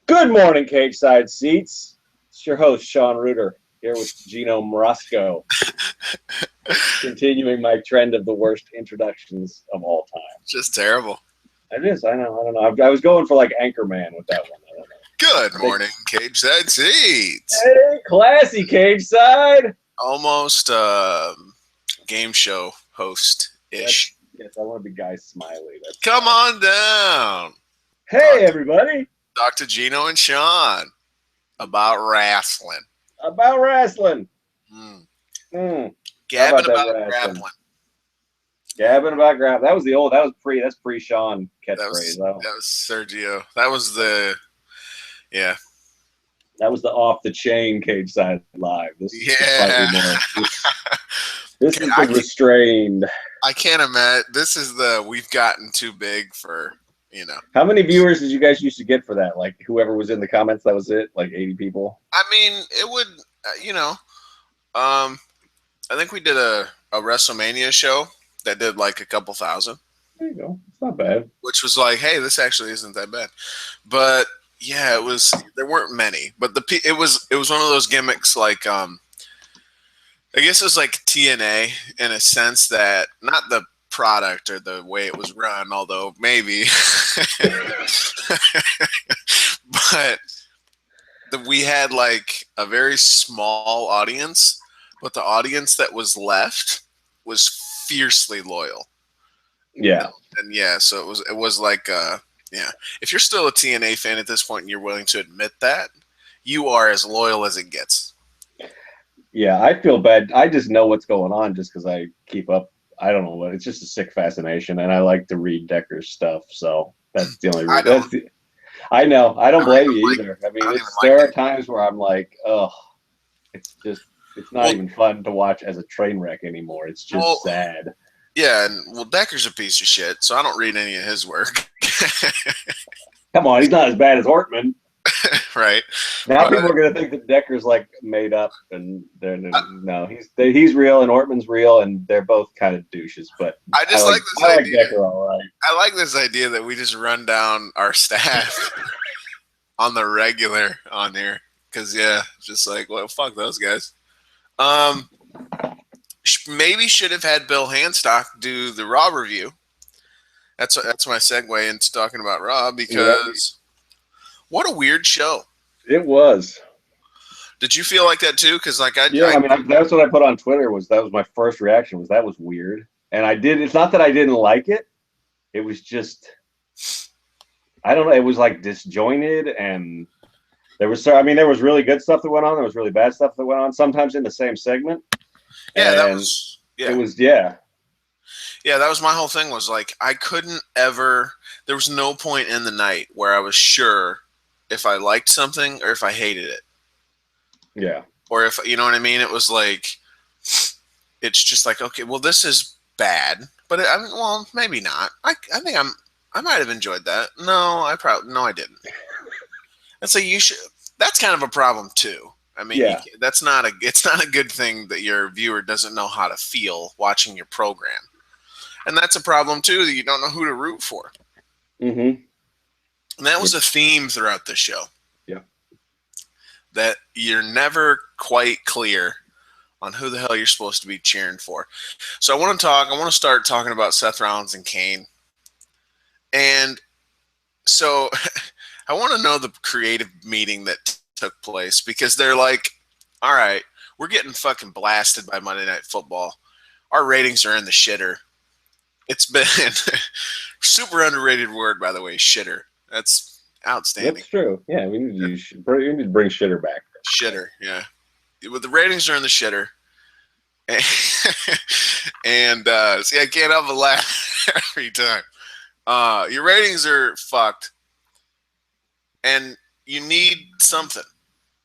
Good morning, Cageside Seats. It's your host, Sean Reuter, here with Geno Morosco, continuing my trend of the worst introductions of all time. Just terrible. It is, I know. I was going for like Anchorman with that one. I don't know. Good morning, Cageside Seats. Hey, classy Cageside. Almost game show host-ish. Yes, I want to be Guy Smiley. Come on down. Hey, everybody. Dr. Geno and Sean about wrestling. About wrestling. Gabbing about grappling. Gabbing about grappling. That's pre-Sean catchphrase. That was Sergio. That was the That was the off-the-chain Cageside live. This is slightly more. This is the restrained. I can't imagine. This is we've gotten too big for. How many viewers did you guys used to get for that? Like whoever was in the comments, that was it? Like 80 people? I mean, it would, I think we did a WrestleMania show that did like a couple thousand. There you go. It's not bad. Which was like, hey, this actually isn't that bad. But yeah, there weren't many. But it was one of those gimmicks like, I guess it was like TNA in a sense that, not the product or the way it was run, although maybe but we had like a very small audience, but the audience that was left was fiercely loyal. So it was like if you're still a TNA fan at this point and you're willing to admit that, you are as loyal as it gets. I feel bad. I just know what's going on just because I keep up. I don't know what. It's just a sick fascination, and I like to read Decker's stuff. So that's the only reason. I know. I don't blame you either. I mean, there are times where I'm like, oh, it's not even fun to watch as a train wreck anymore. It's just sad. Yeah, and Decker's a piece of shit, so I don't read any of his work. Come on, he's not as bad as Ortman. Right. Now people are gonna think that Decker's like made up, and no, he's real and Ortman's real, and they're both kind of douches. But I like this idea. Like Decker all right. I like this idea that we just run down our staff on the regular on here, because just like, well, fuck those guys. Maybe should have had Bill Handstock do the Raw review. That's my segue into talking about Raw, because. What a weird show. It was. Did you feel like that too? Because like that's what I put on Twitter. That was my first reaction. That was weird, and I did. It's not that I didn't like it. It was just, I don't know. It was like disjointed, and there was really good stuff that went on. There was really bad stuff that went on. Sometimes in the same segment. Yeah, that was. Yeah, it was. Yeah. Yeah, that was my whole thing. Was like I couldn't ever. There was no point in the night where I was sure if I liked something or if I hated it. Yeah. Or if, you know what I mean? It was like, it's just like, okay, well, this is bad, but maybe not. I think I might have enjoyed that. No, I didn't. And so that's kind of a problem too. I mean, it's not a good thing that your viewer doesn't know how to feel watching your program. And that's a problem too, that you don't know who to root for. Mm-hmm. And that was a theme throughout the show. Yeah. That you're never quite clear on who the hell you're supposed to be cheering for. So I want to start talking about Seth Rollins and Kane. And so I want to know the creative meeting that took place, because they're like, all right, we're getting fucking blasted by Monday Night Football. Our ratings are in the shitter. It's been super underrated word, by the way, shitter. That's outstanding. That's true. Yeah, we need to bring shitter back. Shitter, yeah. But the ratings are in the shitter. And see, I can't help but laugh every time. Your ratings are fucked. And you need something.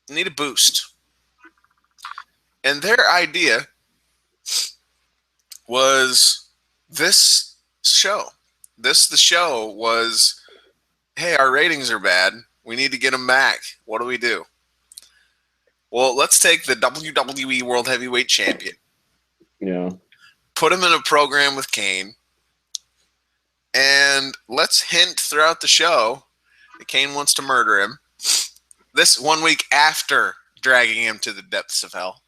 You need a boost. And their idea was this show. The show was, hey, our ratings are bad. We need to get them back. What do we do? Well, let's take the WWE World Heavyweight Champion. Yeah. Put him in a program with Kane. And let's hint throughout the show that Kane wants to murder him. This 1 week after dragging him to the depths of hell.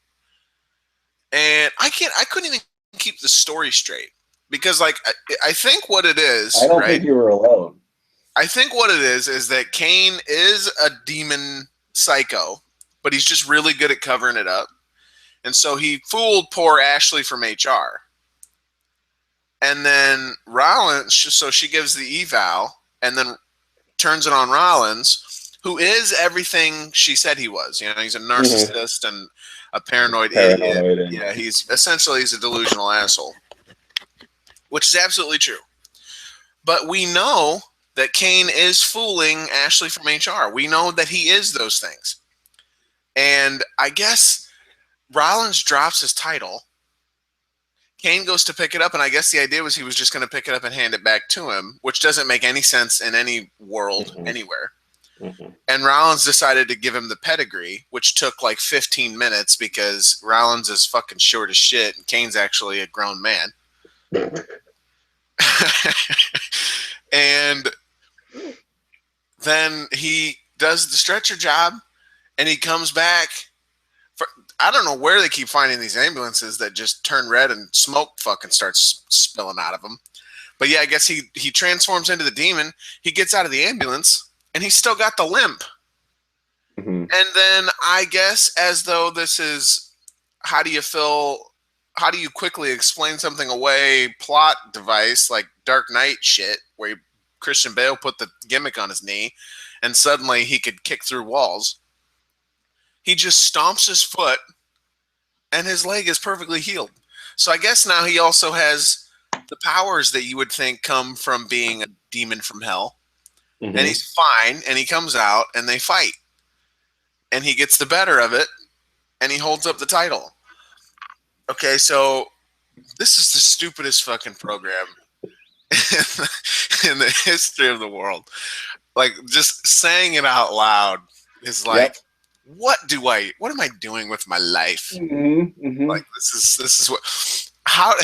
And I couldn't even keep the story straight. Because, like, I think what it is, I don't think you were alone. I think what it is that Kane is a demon psycho, but he's just really good at covering it up. And so he fooled poor Ashley from HR. And then Rollins, so she gives the eval and then turns it on Rollins, who is everything she said he was. You know, he's a narcissist and a paranoid idiot. Yeah, he's a delusional asshole, which is absolutely true. But we know that Kane is fooling Ashley from HR. We know that he is those things. And I guess Rollins drops his title. Kane goes to pick it up, and I guess the idea was he was just going to pick it up and hand it back to him, which doesn't make any sense in any world anywhere. And Rollins decided to give him the pedigree, which took like 15 minutes because Rollins is fucking short as shit, and Kane's actually a grown man. And then he does the stretcher job, and he comes back. I don't know where they keep finding these ambulances that just turn red and smoke fucking starts spilling out of them. But yeah, I guess he transforms into the demon. He gets out of the ambulance, and he's still got the limp. And then I guess as though this is how do you quickly explain something away plot device like Dark Knight shit where Christian Bale put the gimmick on his knee and suddenly he could kick through walls. He just stomps his foot and his leg is perfectly healed. So I guess now he also has the powers that you would think come from being a demon from hell. And he's fine, and he comes out, and they fight. And he gets the better of it, and he holds up the title. Okay, so this is the stupidest fucking program in the history of the world. Like, just saying it out loud is like, what am I doing with my life? Like, this is what, how,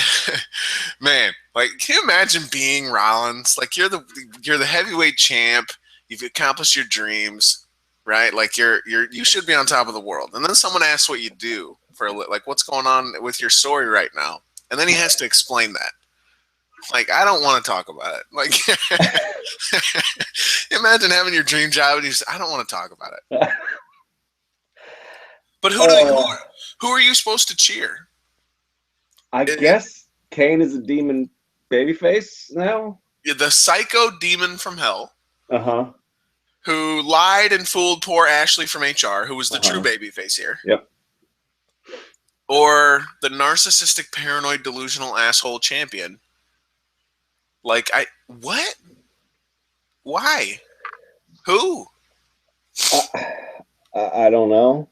man, like, can you imagine being Rollins? Like, you're the heavyweight champ. You've accomplished your dreams, right? Like, you should be on top of the world. And then someone asks what you do for like, what's going on with your story right now? And then he has to explain that. Like, I don't want to talk about it. Like, imagine having your dream job and you say, I don't want to talk about it. But who are you supposed to cheer? I guess Kane is a demon babyface now? The psycho demon from hell. Who lied and fooled poor Ashley from HR, who was the true babyface here. Or the narcissistic, paranoid, delusional asshole champion. Like, what? Why? Who? I don't know.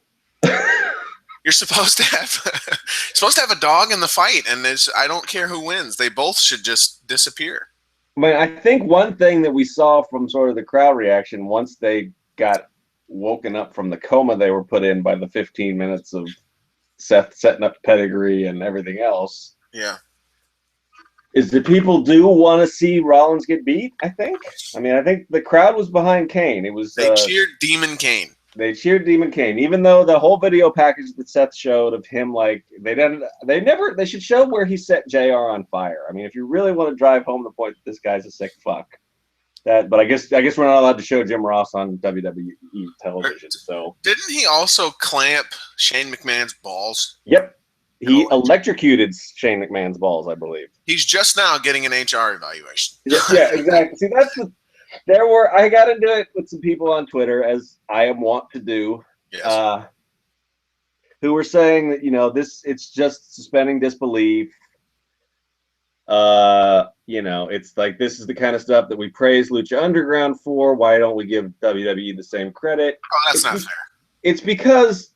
You're supposed to have a dog in the fight, and I don't care who wins. They both should just disappear. I mean, I think one thing that we saw from sort of the crowd reaction once they got woken up from the coma they were put in by the 15 minutes of Seth setting up pedigree and everything else. Is that people do want to see Rollins get beat, I think. I mean, I think the crowd was behind Kane. They cheered Demon Kane. They cheered Demon Kane, even though the whole video package that Seth showed of him, like, they should show where he set JR on fire. I mean, if you really want to drive home the point that this guy's a sick fuck, but I guess we're not allowed to show Jim Ross on WWE television. So didn't he also clamp Shane McMahon's balls? Yep, he electrocuted Shane McMahon's balls, I believe. He's just now getting an HR evaluation. Yeah, exactly. See, I got into it with some people on Twitter, as I am wont to do, who were saying that, it's just suspending disbelief. It's like, this is the kind of stuff that we praise Lucha Underground for. Why don't we give WWE the same credit? Oh, that's not fair. It's because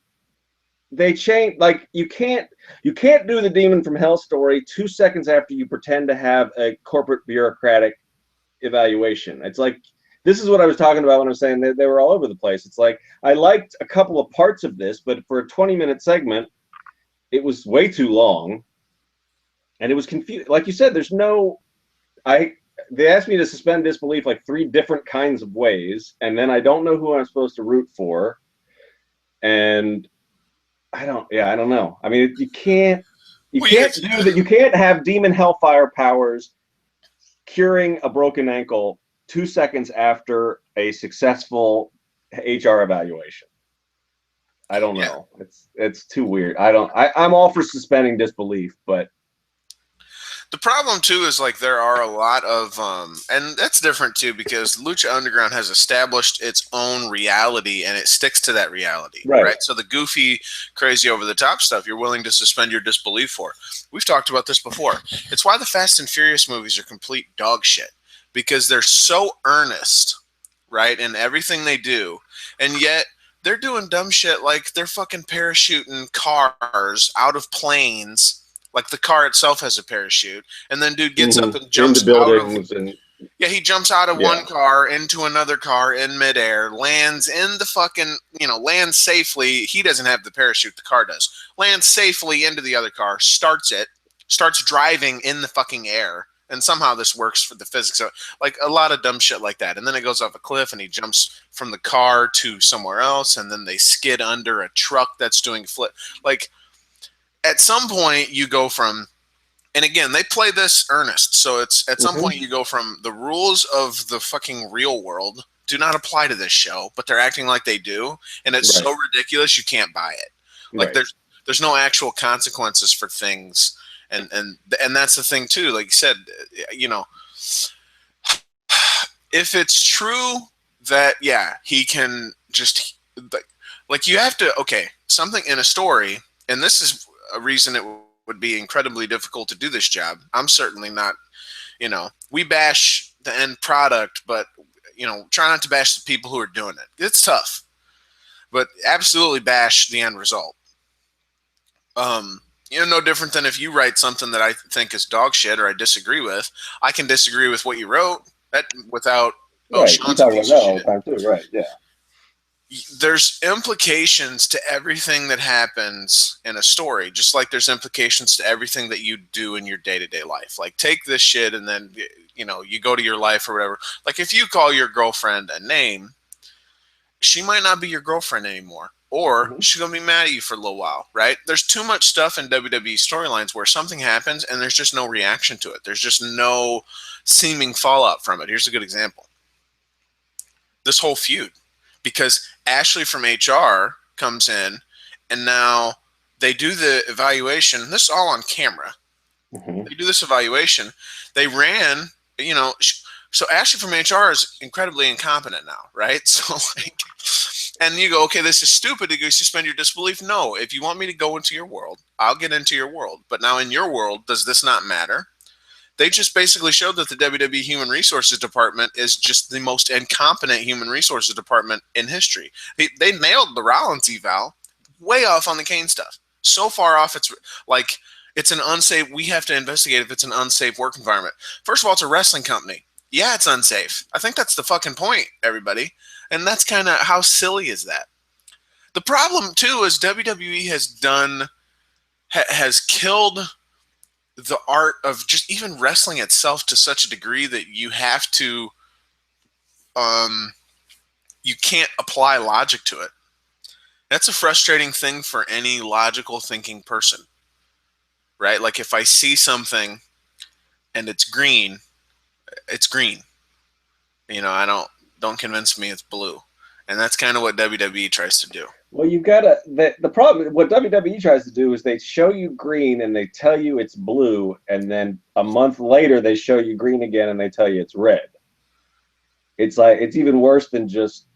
they changed, like, you can't do the Demon from Hell story 2 seconds after you pretend to have a corporate bureaucratic evaluation. It's like, this is what I was talking about when I was saying that they were all over the place. It's like, I liked a couple of parts of this, but for a 20-minute segment, it was way too long, and it was confusing. Like you said, they asked me to suspend disbelief like 3 different kinds of ways, and then I don't know who I'm supposed to root for. and I don't know. I mean, you can't Well, do that. You can't have demon hellfire powers curing a broken ankle 2 seconds after a successful HR evaluation. I don't know. It's too weird. I'm all for suspending disbelief, but the problem too is like there are a lot of and that's different too because Lucha Underground has established its own reality and it sticks to that reality, right? So the goofy, crazy, over the top stuff you're willing to suspend your disbelief for. We've talked about this before. It's why the Fast and Furious movies are complete dog shit because they're so earnest, right, in everything they do, and yet they're doing dumb shit like they're fucking parachuting cars out of planes. Like the car itself has a parachute, and then dude gets up and jumps out of. He jumps out of one car into another car in midair, lands in the fucking, lands safely. He doesn't have the parachute, the car does. Lands safely into the other car, starts driving in the fucking air, and somehow this works for the physics. So, like a lot of dumb shit like that. And then it goes off a cliff, and he jumps from the car to somewhere else, and then they skid under a truck that's doing flip. Like, at some point you go from, and again, they play this earnest. So it's at some point you go from the rules of the fucking real world do not apply to this show, but they're acting like they do. And it's so ridiculous. You can't buy it. Like there's no actual consequences for things. And that's the thing too. Like you said, if it's true that, he can just like you have to, something in a story, and this is a reason it would be incredibly difficult to do this job. I'm certainly not, we bash the end product, but, try not to bash the people who are doing it. It's tough, but absolutely bash the end result. No different than if you write something that I think is dog shit or I disagree with, I can disagree with what you wrote without, Sean's a piece of shit. Time too, right, yeah. There's implications to everything that happens in a story, just like there's implications to everything that you do in your day-to-day life. Like, take this shit and then, you go to your life or whatever. Like, if you call your girlfriend a name, she might not be your girlfriend anymore. Or she's going to be mad at you for a little while, right? There's too much stuff in WWE storylines where something happens and there's just no reaction to it. There's just no seeming fallout from it. Here's a good example. This whole feud. Because Ashley from HR comes in, and now they do the evaluation. This is all on camera. They do this evaluation. They ran, so Ashley from HR is incredibly incompetent now, right? So, and you go, okay, this is stupid. You suspend your disbelief. No, if you want me to go into your world, I'll get into your world. But now in your world, does this not matter? They just basically showed that the WWE Human Resources Department is just the most incompetent human resources department in history. They nailed the Rollins eval, way off on the Kane stuff. So far off, it's like it's an unsafe. We have to investigate if it's an unsafe work environment. First of all, it's a wrestling company. Yeah, it's unsafe. I think that's the fucking point, everybody. And that's kind of how silly is that? The problem too is WWE has killed the art of just even wrestling itself to such a degree that you have to, you can't apply logic to it. That's a frustrating thing for any logical thinking person, right? Like if I see something and it's green, it's green. Don't convince me it's blue. And that's kind of what WWE tries to do. Well, you've got to. The problem, what WWE tries to do is they show you green and they tell you it's blue, and then a month later they show you green again and they tell you it's red. It's like it's even worse than just.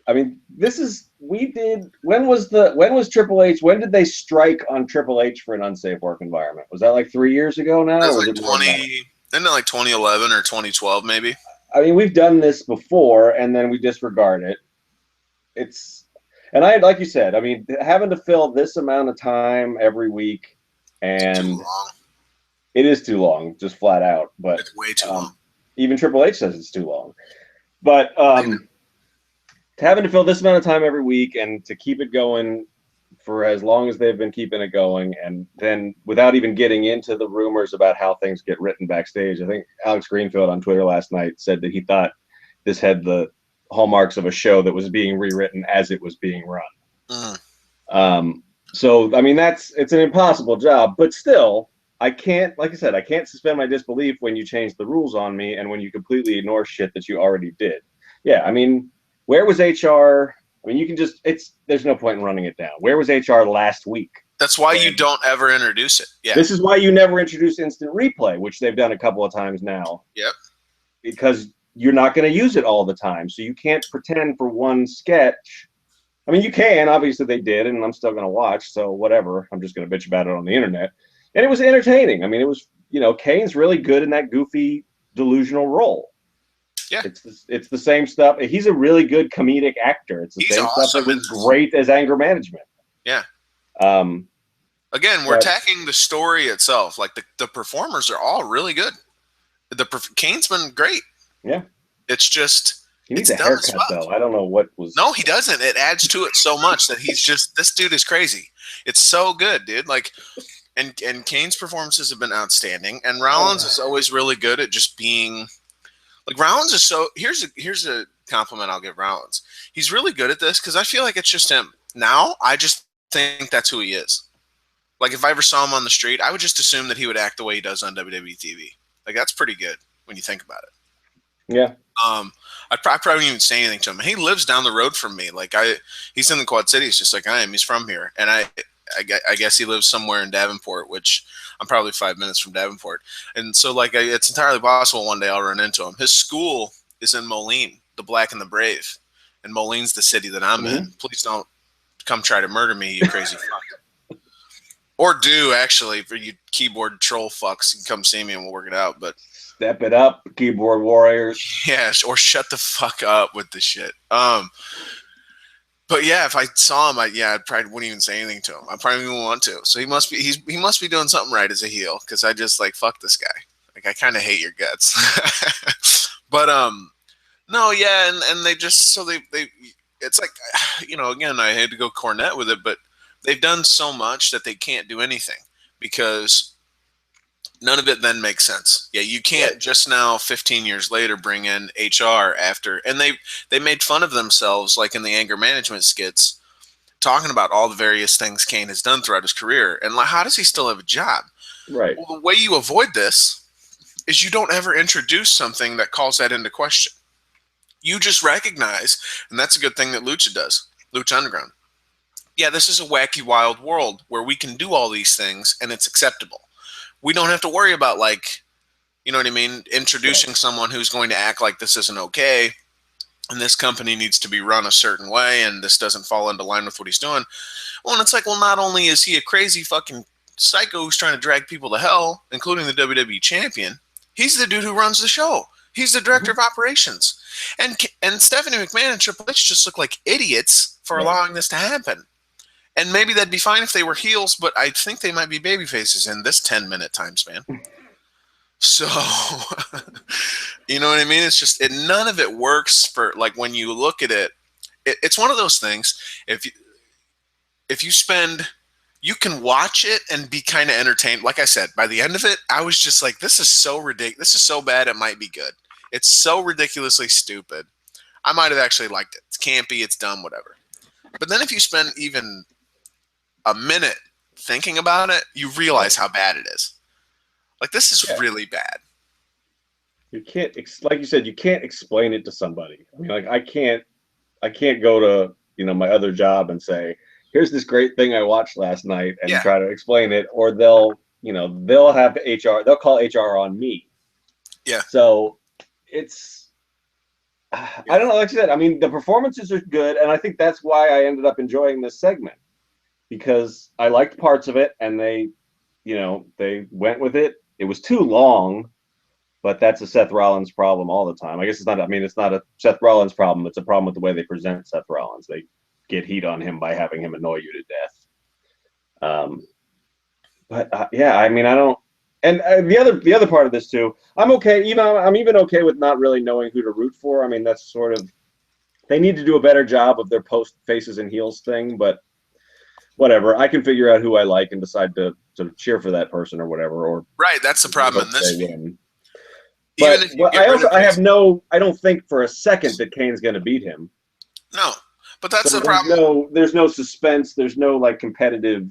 I mean, when was Triple H? When did they strike on Triple H for an unsafe work environment? Was that like 3 years ago now? That was like 2011 or 2012 maybe. I mean, we've done this before and then we disregard it. And like you said, I mean, having to fill this amount of time every week, and it's too long. It is too long, just flat out. But it's way too long. Even Triple H says it's too long. But having to fill this amount of time every week and to keep it going for as long as they've been keeping it going, and then without even getting into the rumors about how things get written backstage. I think Alex Greenfield on Twitter last night said that he thought this had the hallmarks of a show that was being rewritten as it was being run. So I mean, it's an impossible job, but still, I can't, like I said, I can't suspend my disbelief when you change the rules on me and when you completely ignore shit that you already did. Yeah, I mean, where was HR? I mean, you can just, there's no point in running it down. Where was HR last week? That's why you don't ever introduce it. Yeah. This is why you never introduce instant replay, which they've done a couple of times now. Yep. Because you're not going to use it all the time. So you can't pretend for one sketch. I mean, you can. Obviously, they did, and I'm still going to watch. So whatever. I'm just going to bitch about it on the internet. And it was entertaining. I mean, it was, Kane's really good in that goofy, delusional role. Yeah. It's the same stuff. He's a really good comedic actor. It's the same awesome stuff that was great as anger management. Yeah. Again, we're attacking the story itself. Like the performers are all really good. Kane's been great. Yeah. It's just he needs a haircut though. I don't know what was. No, he doesn't. It adds to it so much that he's just this dude is crazy. It's so good, dude. Like, and Kane's performances have been outstanding, and Rollins is always really good at just being. Like Rollins is so. Here's a compliment I'll give Rollins. He's really good at this because I feel like it's just him. Now I just think that's who he is. Like if I ever saw him on the street, I would just assume that he would act the way he does on WWE TV. Like that's pretty good when you think about it. Yeah. I probably wouldn't even say anything to him. He lives down the road from me. Like he's in the Quad Cities, just like I am. He's from here, and I guess he lives somewhere in Davenport, which I'm probably 5 minutes from Davenport. And so like it's entirely possible one day I'll run into him. His school is in Moline, the Black and the Brave, and Moline's the city that I'm in. Please don't come try to murder me, you crazy fuck. Or do, actually, for you keyboard troll fucks. You can come see me and we'll work it out. But step it up, keyboard warriors. Yeah, or shut the fuck up with the shit. But yeah, if I saw him, I probably wouldn't even say anything to him. I probably wouldn't want to. So he must be doing something right as a heel, because I just like fuck this guy. Like I kind of hate your guts. But no, yeah, and they just they it's like again, I had to go Cornette with it, but they've done so much that they can't do anything because none of it then makes sense. Yeah, you can't just now 15 years later bring in HR after, and they made fun of themselves like in the anger management skits, talking about all the various things Kane has done throughout his career, and like, how does he still have a job? Right. Well, the way you avoid this is you don't ever introduce something that calls that into question. You just recognize, and that's a good thing that Lucha does, Lucha Underground. Yeah, this is a wacky, wild world where we can do all these things and it's acceptable. We don't have to worry about, like, you know what I mean, introducing someone who's going to act like this isn't okay and this company needs to be run a certain way and this doesn't fall into line with what he's doing. Well, and it's like, well, not only is he a crazy fucking psycho who's trying to drag people to hell, including the WWE champion, he's the dude who runs the show. He's the director of operations. And Stephanie McMahon and Triple H just look like idiots for allowing this to happen. And maybe that'd be fine if they were heels, but I think they might be baby faces in this 10-minute time span. So, you know what I mean? It's just, none of it works for, like, when you look at it, it's one of those things, if you spend, you can watch it and be kind of entertained. Like I said, by the end of it, I was just like, this is so ridiculous. This is so bad, it might be good. It's so ridiculously stupid. I might have actually liked it. It's campy, it's dumb, whatever. But then if you spend even a minute thinking about it, you realize how bad it is. Like, this is really bad. You can't, like you said, you can't explain it to somebody. I mean, like, I can't go to, my other job and say, here's this great thing I watched last night and try to explain it, or they'll have HR, they'll call HR on me. Yeah. So it's, I don't know, like I said, I mean, the performances are good, and I think that's why I ended up enjoying this segment, because I liked parts of it, and they went with it. It was too long, but that's a Seth Rollins problem all the time. I guess it's not a Seth Rollins problem. It's a problem with the way they present Seth Rollins. They get heat on him by having him annoy you to death. Yeah, I mean, I don't. And the other part of this too, I'm okay. I'm even okay with not really knowing who to root for. I mean, that's sort of, they need to do a better job of their post faces and heels thing, but whatever. I can figure out who I like and decide to cheer for that person or whatever. Or right, that's the problem in this. But I don't think for a second that Kane's going to beat him. No, But that's so the problem. There's no suspense. There's no like competitive.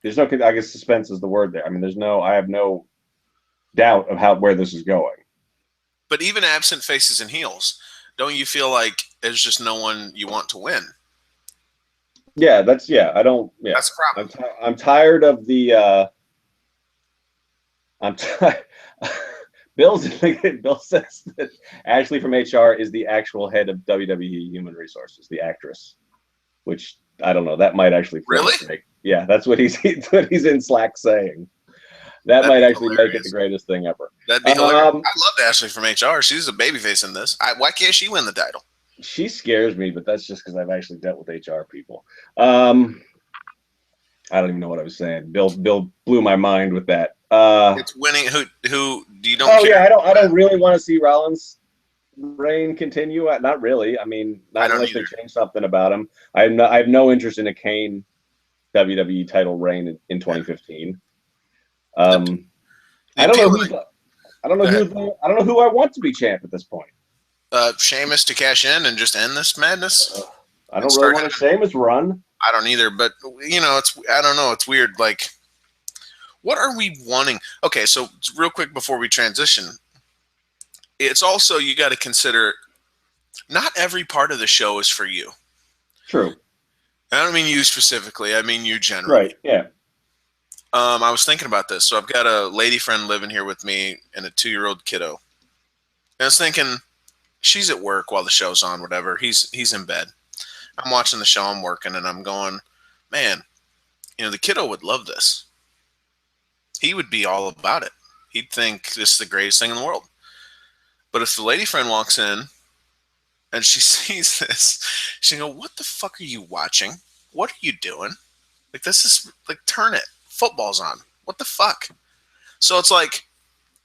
There's no. I guess suspense is the word there. I mean, I have no doubt of where this is going. But even absent faces and heels, don't you feel like there's just no one you want to win? Yeah, I don't. Yeah, That's the problem. I'm tired of the. I'm tired. Bill says that Ashley from HR is the actual head of WWE Human Resources, the actress, which I don't know. That might actually Really? Yeah, that's what he's in Slack saying. That That'd might be actually make it the hilarious. greatest thing ever. That'd be hilarious. I love Ashley from HR. She's a babyface in this. Why can't she win the title? She scares me, but that's just because I've actually dealt with HR people. I don't even know what I was saying. Bill blew my mind with that. It's winning. Who do you don't? Oh care? Yeah, I don't really want to see Rollins' reign continue. Not really. I mean, not unless they change something about him. I have no interest in a Kane WWE title reign in 2015. I don't know who I want to be champ at this point. Sheamus to cash in and just end this madness. I don't really want a Sheamus run. I don't either, but I don't know. It's weird. Like, what are we wanting? Okay, so real quick before we transition, it's also you got to consider not every part of the show is for you. True. I don't mean you specifically. I mean you generally. Right. Yeah. I was thinking about this. So I've got a lady friend living here with me and a 2-year-old kiddo. And I was thinking, she's at work while the show's on, whatever. He's in bed. I'm watching the show, I'm working, and I'm going, man, the kiddo would love this. He would be all about it. He'd think this is the greatest thing in the world. But if the lady friend walks in and she sees this, she'll go, what the fuck are you watching? What are you doing? Like, this is, like, turn it. Football's on. What the fuck? So it's like,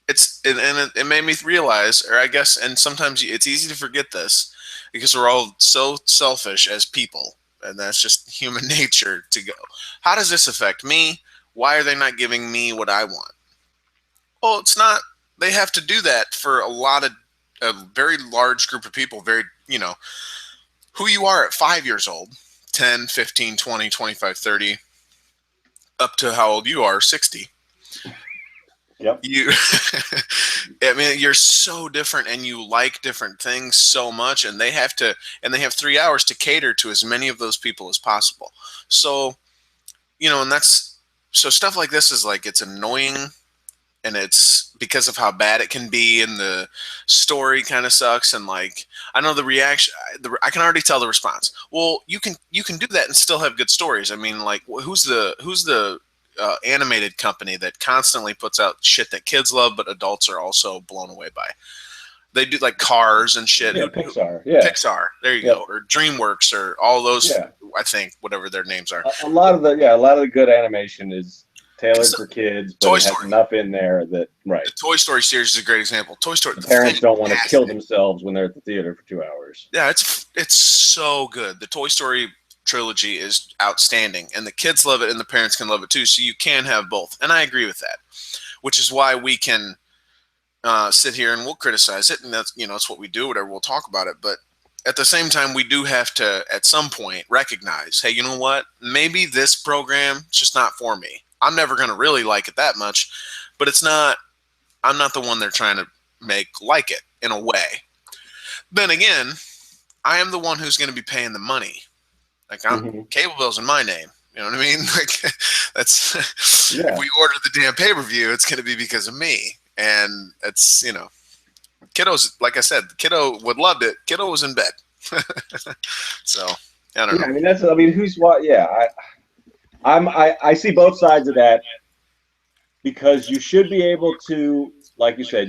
it made me realize, or I guess, and sometimes it's easy to forget this because we're all so selfish as people, and that's just human nature to go, how does this affect me? Why are they not giving me what I want? Well, it's not, they have to do that for a very large group of people, who you are at 5 years old, 10, 15, 20, 25, 30, up to how old you are, 60. Yep. I mean, you're so different and you like different things so much, and they have 3 hours to cater to as many of those people as possible. So, so stuff like this is like, it's annoying, and it's because of how bad it can be, and the story kind of sucks. And like, I know the reaction, I can already tell the response. Well, you can do that and still have good stories. I mean, like, who's the animated company that constantly puts out shit that kids love, but adults are also blown away by? They do like Cars and shit. Yeah, Pixar. Yeah, Pixar. There you go. Or DreamWorks, or all those. Yeah. I think whatever their names are. A lot of the good animation is tailored for kids, but it has enough in there that right. The Toy Story series is a great example. Toy Story. The parents don't want to kill themselves when they're at the theater for 2 hours. Yeah, it's so good. The Toy Story trilogy is outstanding, and the kids love it and the parents can love it too, so you can have both, and I agree with that, which is why we can sit here and we'll criticize it, and that's it's what we do, whatever, we'll talk about it. But at the same time, we do have to at some point recognize, hey, you know what, maybe this program is just not for me. I'm never going to really like it that much, but I'm not the one they're trying to make like it in a way. Then again, I am the one who's going to be paying the money. Like, cable bill's in my name. You know what I mean? Like, that's if we order the damn pay-per-view, it's going to be because of me. And it's, kiddo's, like I said, the kiddo would loved it. Kiddo was in bed. So, I don't know. I mean, who's what? Yeah. I see both sides of that, because you should be able to, like you said,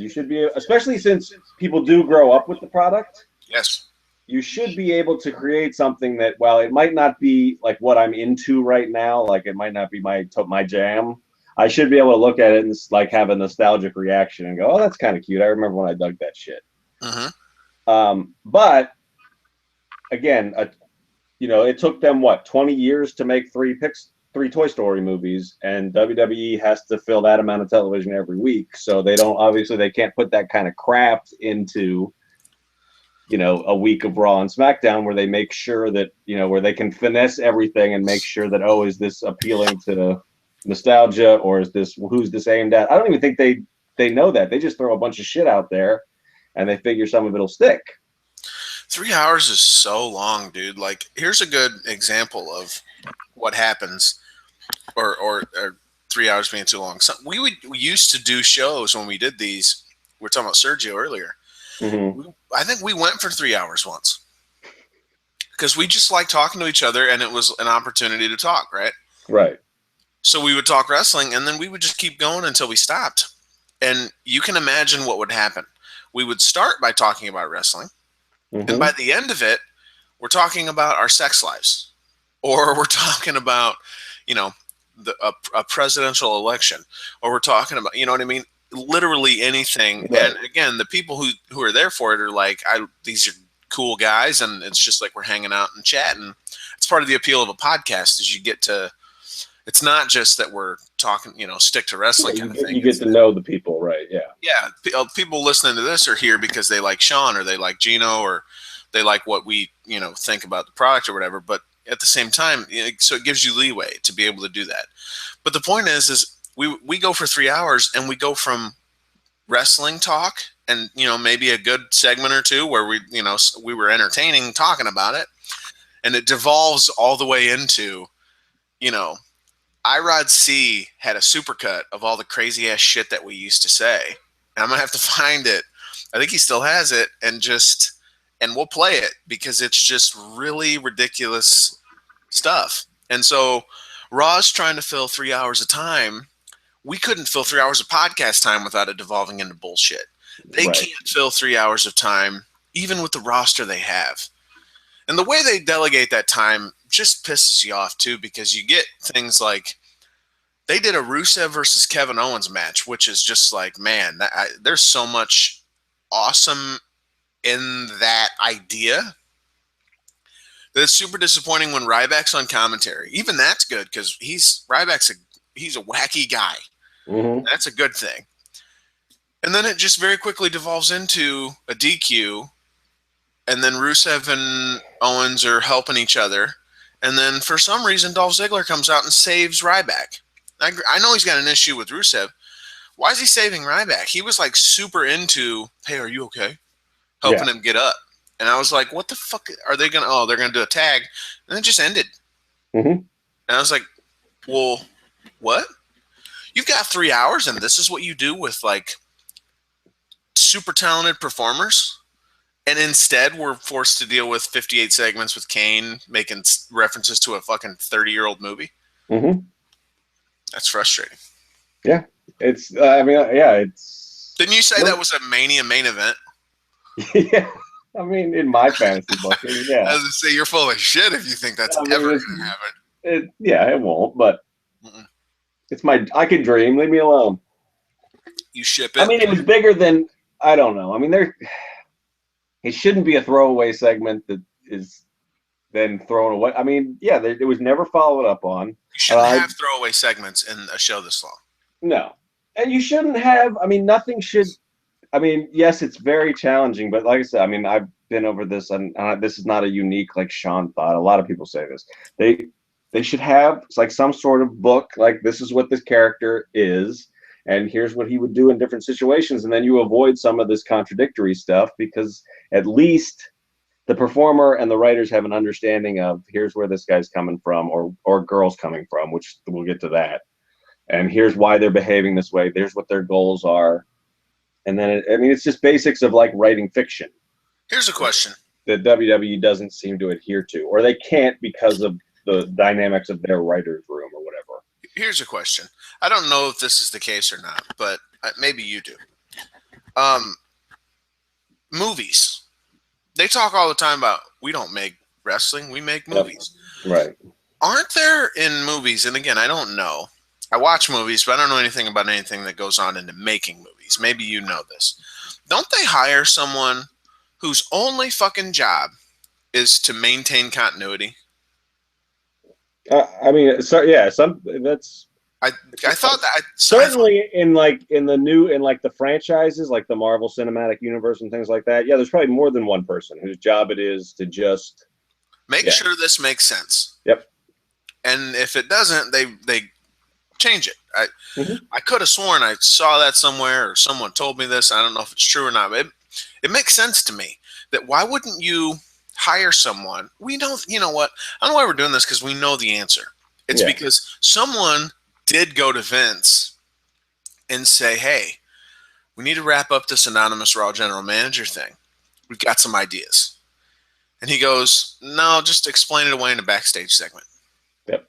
especially since people do grow up with the product. Yes. You should be able to create something that, while it might not be like what I'm into right now, like it might not be my jam, I should be able to look at it and like have a nostalgic reaction and go, oh, that's kind of cute. I remember when I dug that shit. But again, it took them 20 years to make three Toy Story movies, and WWE has to fill that amount of television every week. So they can't put that kind of craft into a week of Raw and SmackDown where they make sure that, where they can finesse everything and make sure that, is this appealing to nostalgia, or who's this aimed at? I don't even think they know that. They just throw a bunch of shit out there and they figure some of it'll stick. 3 hours is so long, dude. Like, here's a good example of what happens, or 3 hours being too long. So we used to do shows when we did these. We were talking about Sergio earlier. Mm-hmm. I think we went for 3 hours once because we just like talking to each other, and it was an opportunity to talk, right? Right. So we would talk wrestling, and then we would just keep going until we stopped. And you can imagine what would happen. We would start by talking about wrestling, Mm-hmm. and by the end of it, we're talking about our sex lives, or we're talking about, a presidential election, or we're talking about, you know what I mean? Literally anything. Right. And again, the people who are there for it are like, these are cool guys, and it's just like we're hanging out and chatting. It's part of the appeal of a podcast is you get to. It's not just that we're talking, stick to wrestling kind of thing. You get to know the people, right? Yeah. Yeah. People listening to this are here because they like Sean, or they like Geno, or they like what we, think about the product or whatever. But at the same time, so it gives you leeway to be able to do that. But the point is we go for 3 hours, and we go from wrestling talk and, maybe a good segment or two where we were entertaining talking about it. And it devolves all the way into, iRod C had a supercut of all the crazy ass shit that we used to say. And I'm going to have to find it. I think he still has it, and we'll play it because it's just really ridiculous stuff. And so Raw's trying to fill 3 hours of time. We couldn't fill 3 hours of podcast time without it devolving into bullshit. They Right. can't fill 3 hours of time, even with the roster they have. And the way they delegate that time just pisses you off, too, because you get things like they did a Rusev versus Kevin Owens match, which is just like, man, there's so much awesome in that idea that it's super disappointing when Ryback's on commentary. Even that's good because he's a wacky guy. Mm-hmm. That's a good thing. And then it just very quickly devolves into a DQ, and then Rusev and Owens are helping each other. And then for some reason, Dolph Ziggler comes out and saves Ryback. I know he's got an issue with Rusev. Why is he saving Ryback? He was like super into, hey, are you okay? Helping him get up. And I was like, what the fuck are they going to, they're going to do a tag. And it just ended. Mm-hmm. And I was like, well, what? You've got 3 hours and this is what you do with like super talented performers? And instead we're forced to deal with 58 segments with Kane making references to a fucking 30-year-old movie? Mm-hmm. That's frustrating. Yeah. It's, it's... Didn't you say that was a Mania main event? Yeah. I mean, in my fantasy booking, yeah. I was going to say, you're full of shit if you think that's ever going to happen. It won't, but it's I can dream. Leave me alone. You ship it? I mean, it was bigger than, I don't know. I mean, it shouldn't be a throwaway segment that is then thrown away. I mean, yeah, it was never followed up on. You shouldn't have throwaway segments in a show this long. No. And you shouldn't have, I mean, nothing should, I mean, yes, it's very challenging, but like I said, I mean, I've been over this, and this is not a unique, like Sean thought. A lot of people say this. They should have like some sort of book, like this is what this character is, and here's what he would do in different situations, and then you avoid some of this contradictory stuff because at least the performer and the writers have an understanding of here's where this guy's coming from or girl's coming from, which we'll get to that. And here's why they're behaving this way. There's what their goals are. And then, it's just basics of like writing fiction. Here's a question that WWE doesn't seem to adhere to, or they can't because of the dynamics of their writer's room or whatever. Here's a question. I don't know if this is the case or not, but maybe you do. Movies. They talk all the time about we don't make wrestling, we make movies. Yep. Right. Aren't there in movies, and again, I don't know. I watch movies, but I don't know anything about anything that goes on into making movies. Maybe you know this. Don't they hire someone whose only fucking job is to maintain continuity? I mean, so yeah, that's I thought that certainly in the franchises, like the Marvel Cinematic Universe and things like that. Yeah, there's probably more than one person whose job it is to just make sure this makes sense. Yep. And if it doesn't, they change it. I could have sworn I saw that somewhere, or someone told me this. I don't know if it's true or not, but it makes sense to me that why wouldn't you hire someone? We know, you know what? I don't know why we're doing this, because we know the answer. It's because someone did go to Vince and say, hey, we need to wrap up this anonymous Raw general manager thing. We've got some ideas. And he goes, no, just explain it away in a backstage segment. Yep.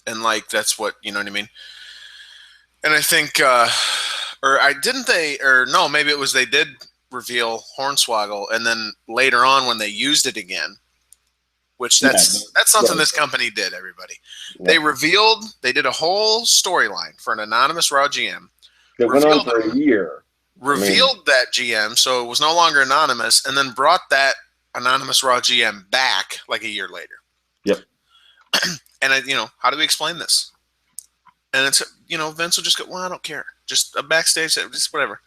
And that's what, you know what I mean? And I think, maybe it was they did reveal Hornswoggle, and then later on when they used it again, which that's something this company did, everybody. Yeah. They did a whole storyline for an anonymous Raw GM. That went on for a year. Revealed that GM, so it was no longer anonymous, and then brought that anonymous Raw GM back like a year later. Yep. And how do we explain this? And it's, Vince will just go, well, I don't care. Just a backstage, just whatever.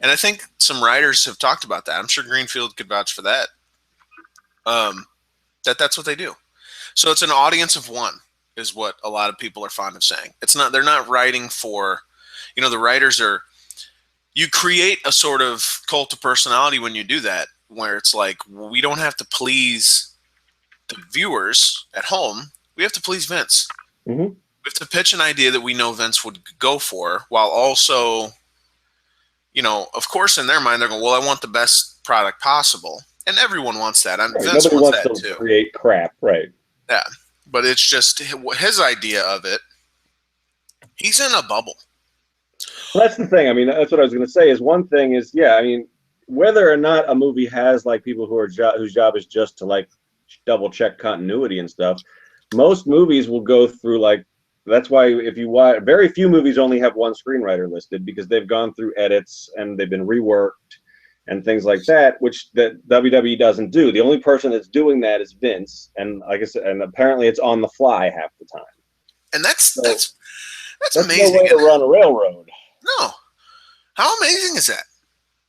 And I think some writers have talked about that. I'm sure Greenfield could vouch for that. That's what they do. So it's an audience of one, is what a lot of people are fond of saying. They're not writing for, the writers are, you create a sort of cult of personality when you do that, where it's like, we don't have to please the viewers at home. We have to please Vince. Mm-hmm. We have to pitch an idea that we know Vince would go for, while also, of course, in their mind, they're going, well, I want the best product possible. And everyone wants that. Vince Nobody wants that to too. Create crap, right? Yeah, but it's just his idea of it. He's in a bubble. Well, that's the thing. I mean, that's what I was going to say. Is one thing is, whether or not a movie has people whose job is just to double check continuity and stuff. Most movies will go through that's why if you watch, very few movies only have one screenwriter listed, because they've gone through edits and they've been reworked and things like that, which that WWE doesn't do. The only person that's doing that is Vince, and like I said, and apparently it's on the fly half the time. And that's amazing. No way to run a railroad. No, how amazing is that?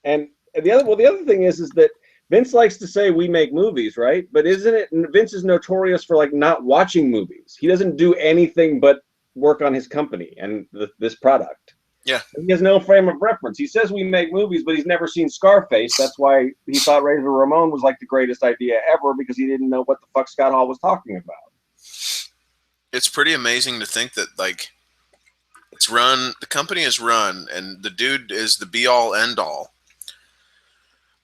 And the other thing is that Vince likes to say we make movies, right? But isn't it? Vince is notorious for not watching movies. He doesn't do anything but work on his company and this product. Yeah. He has no frame of reference. He says we make movies, but he's never seen Scarface. That's why he thought Razor Ramon was the greatest idea ever, because he didn't know what the fuck Scott Hall was talking about. It's pretty amazing to think that the company is run, and the dude is the be all end all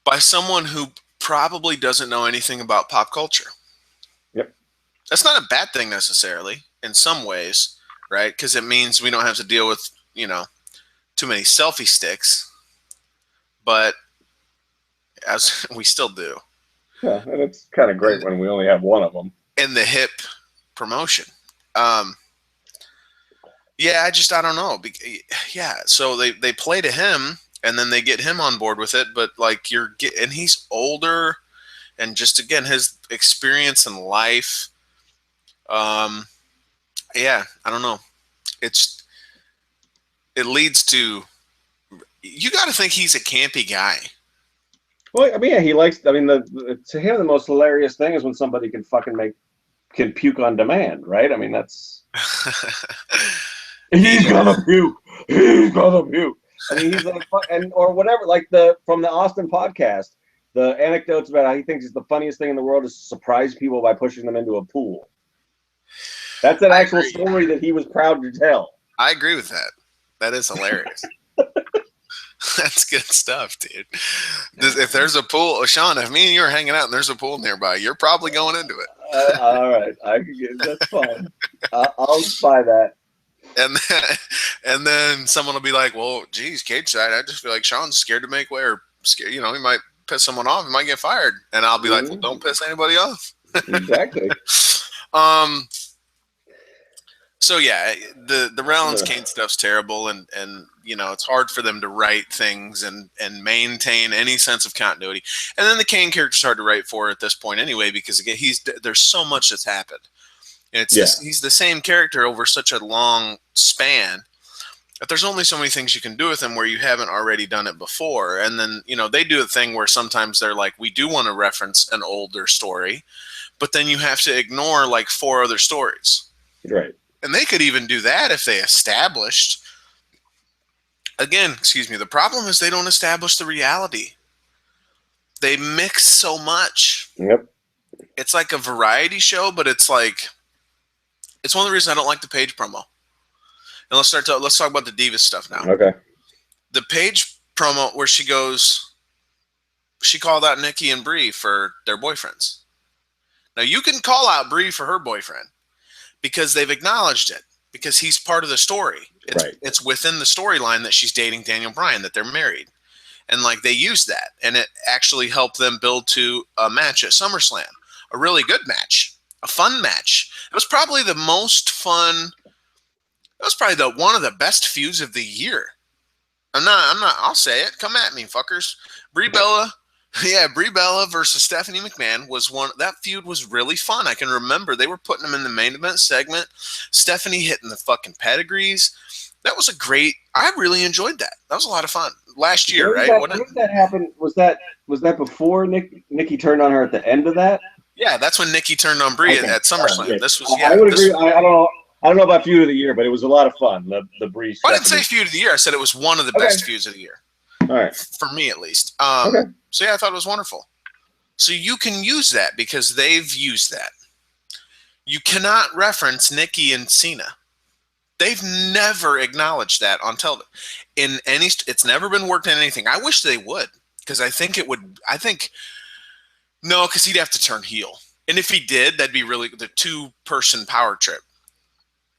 by someone who probably doesn't know anything about pop culture. Yep. That's not a bad thing necessarily in some ways, right? Because it means we don't have to deal with, too many selfie sticks, but as we still do. Yeah, and it's kind of great when we only have one of them. In the hip promotion. I don't know. Yeah, so they play to him, and then they get him on board with it, but and he's older, and just again his experience in life. I don't know. It leads to, you got to think he's a campy guy. Well, I mean, yeah, he likes. I mean, to him the most hilarious thing is when somebody can puke on demand, right? I mean, that's he's gonna puke. He's gonna puke. I mean, he's or whatever. From the Austin podcast, the anecdotes about how he thinks it's the funniest thing in the world is to surprise people by pushing them into a pool. That's an actual story that he was proud to tell. I agree with that. That is hilarious. That's good stuff, dude. If there's a pool, Sean, if me and you are hanging out and there's a pool nearby, you're probably going into it. All right, I can get that's fine. I'll buy that. And then someone will be like, "Well, geez, Cageside, I just feel like Sean's scared to make way, or scared, he might piss someone off, he might get fired." And I'll be like, "Well, don't piss anybody off." Exactly. So yeah, the Rollins Kane stuff's terrible, and it's hard for them to write things and maintain any sense of continuity. And then the Kane character's hard to write for at this point anyway, because again, there's so much that's happened. And he's the same character over such a long span that there's only so many things you can do with him where you haven't already done it before. And then, they do a thing where sometimes they're like, we do want to reference an older story, but then you have to ignore like 4 other stories. Right. And they could even do that if they established. Again, excuse me, the problem is they don't establish the reality. They mix so much. Yep. It's like a variety show, but it's one of the reasons I don't like the Paige promo. And let's talk about the Divas stuff now. Okay. The Paige promo where she called out Nikki and Brie for their boyfriends. Now you can call out Brie for her boyfriend because they've acknowledged it, because he's part of the story. It's within the storyline that she's dating Daniel Bryan, that they're married. And like they used that, and it actually helped them build to a match at SummerSlam. A really good match, a fun match. It was probably the most fun. That was probably one of the best feuds of the year. I'm not, I'll say it. Come at me, fuckers. Brie Bella versus Stephanie McMahon was that feud was really fun. I can remember they were putting them in the main event segment. Stephanie hitting the fucking pedigrees. That was I really enjoyed that. That was a lot of fun. Last year, right? When did that happen? Was that before Nikki turned on her at the end of that? Yeah, that's when Nikki turned on Brie at SummerSlam. Yeah. This was I would agree. I don't know about feud of the year, but it was a lot of fun. The Brie. I didn't say feud of the year. I said it was one of the best feuds of the year. All right. For me, at least. Okay. So yeah, I thought it was wonderful. So you can use that because they've used that. You cannot reference Nikki and Cena. They've never acknowledged that on television. It's never been worked in anything. I wish they would, because I think it would. No, because he'd have to turn heel. And if he did, that'd be really the 2-person power trip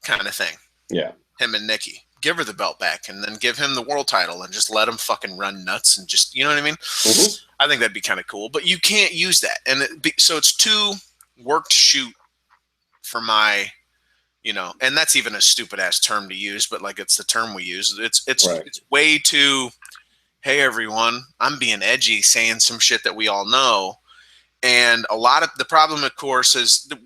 kind of thing. Yeah. Him and Nikki. Give her the belt back and then give him the world title and just let him fucking run nuts and just, you know what I mean? Mm-hmm. I think that'd be kind of cool. But you can't use that. And so it's too worked shoot for my, and that's even a stupid ass term to use, but like it's the term we use. It's way too, hey everyone, I'm being edgy saying some shit that we all know. And a lot of the problem, of course, is that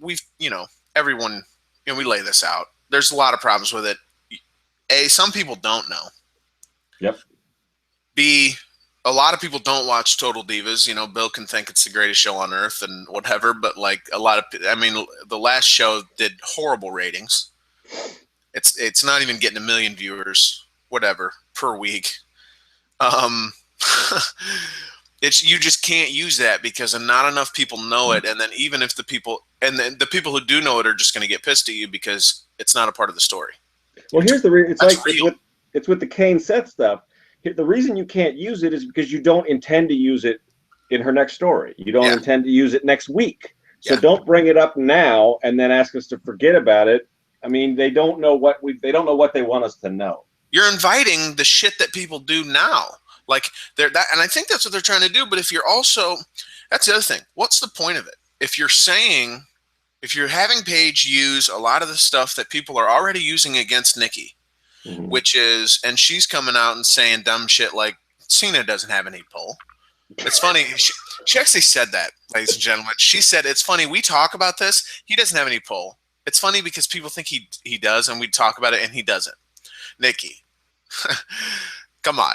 everyone, we lay this out. There's a lot of problems with it. A, some people don't know. Yep. B, a lot of people don't watch Total Divas. Bill can think it's the greatest show on earth and whatever, but like the last show did horrible ratings. It's not even getting 1 million viewers, whatever, per week. You just can't use that because not enough people know it, and then even if the people who do know it are just going to get pissed at you because it's not a part of the story. Well, here's the reason. It's with the Kane Seth stuff. The reason you can't use it is because you don't intend to use it in her next story. You don't intend to use it next week. So don't bring it up now and then ask us to forget about it. I mean, they don't know what they want us to know. You're inviting the shit that people do now. Like and I think that's what they're trying to do. But if you're also, that's the other thing. What's the point of it? If you're having Paige use a lot of the stuff that people are already using against Nikki, which is, and she's coming out and saying dumb shit like Cena doesn't have any pull. It's funny. She actually said that, ladies and gentlemen. She said, it's funny. We talk about this. He doesn't have any pull. It's funny because people think he does, and we talk about it, and he doesn't. Nikki, come on.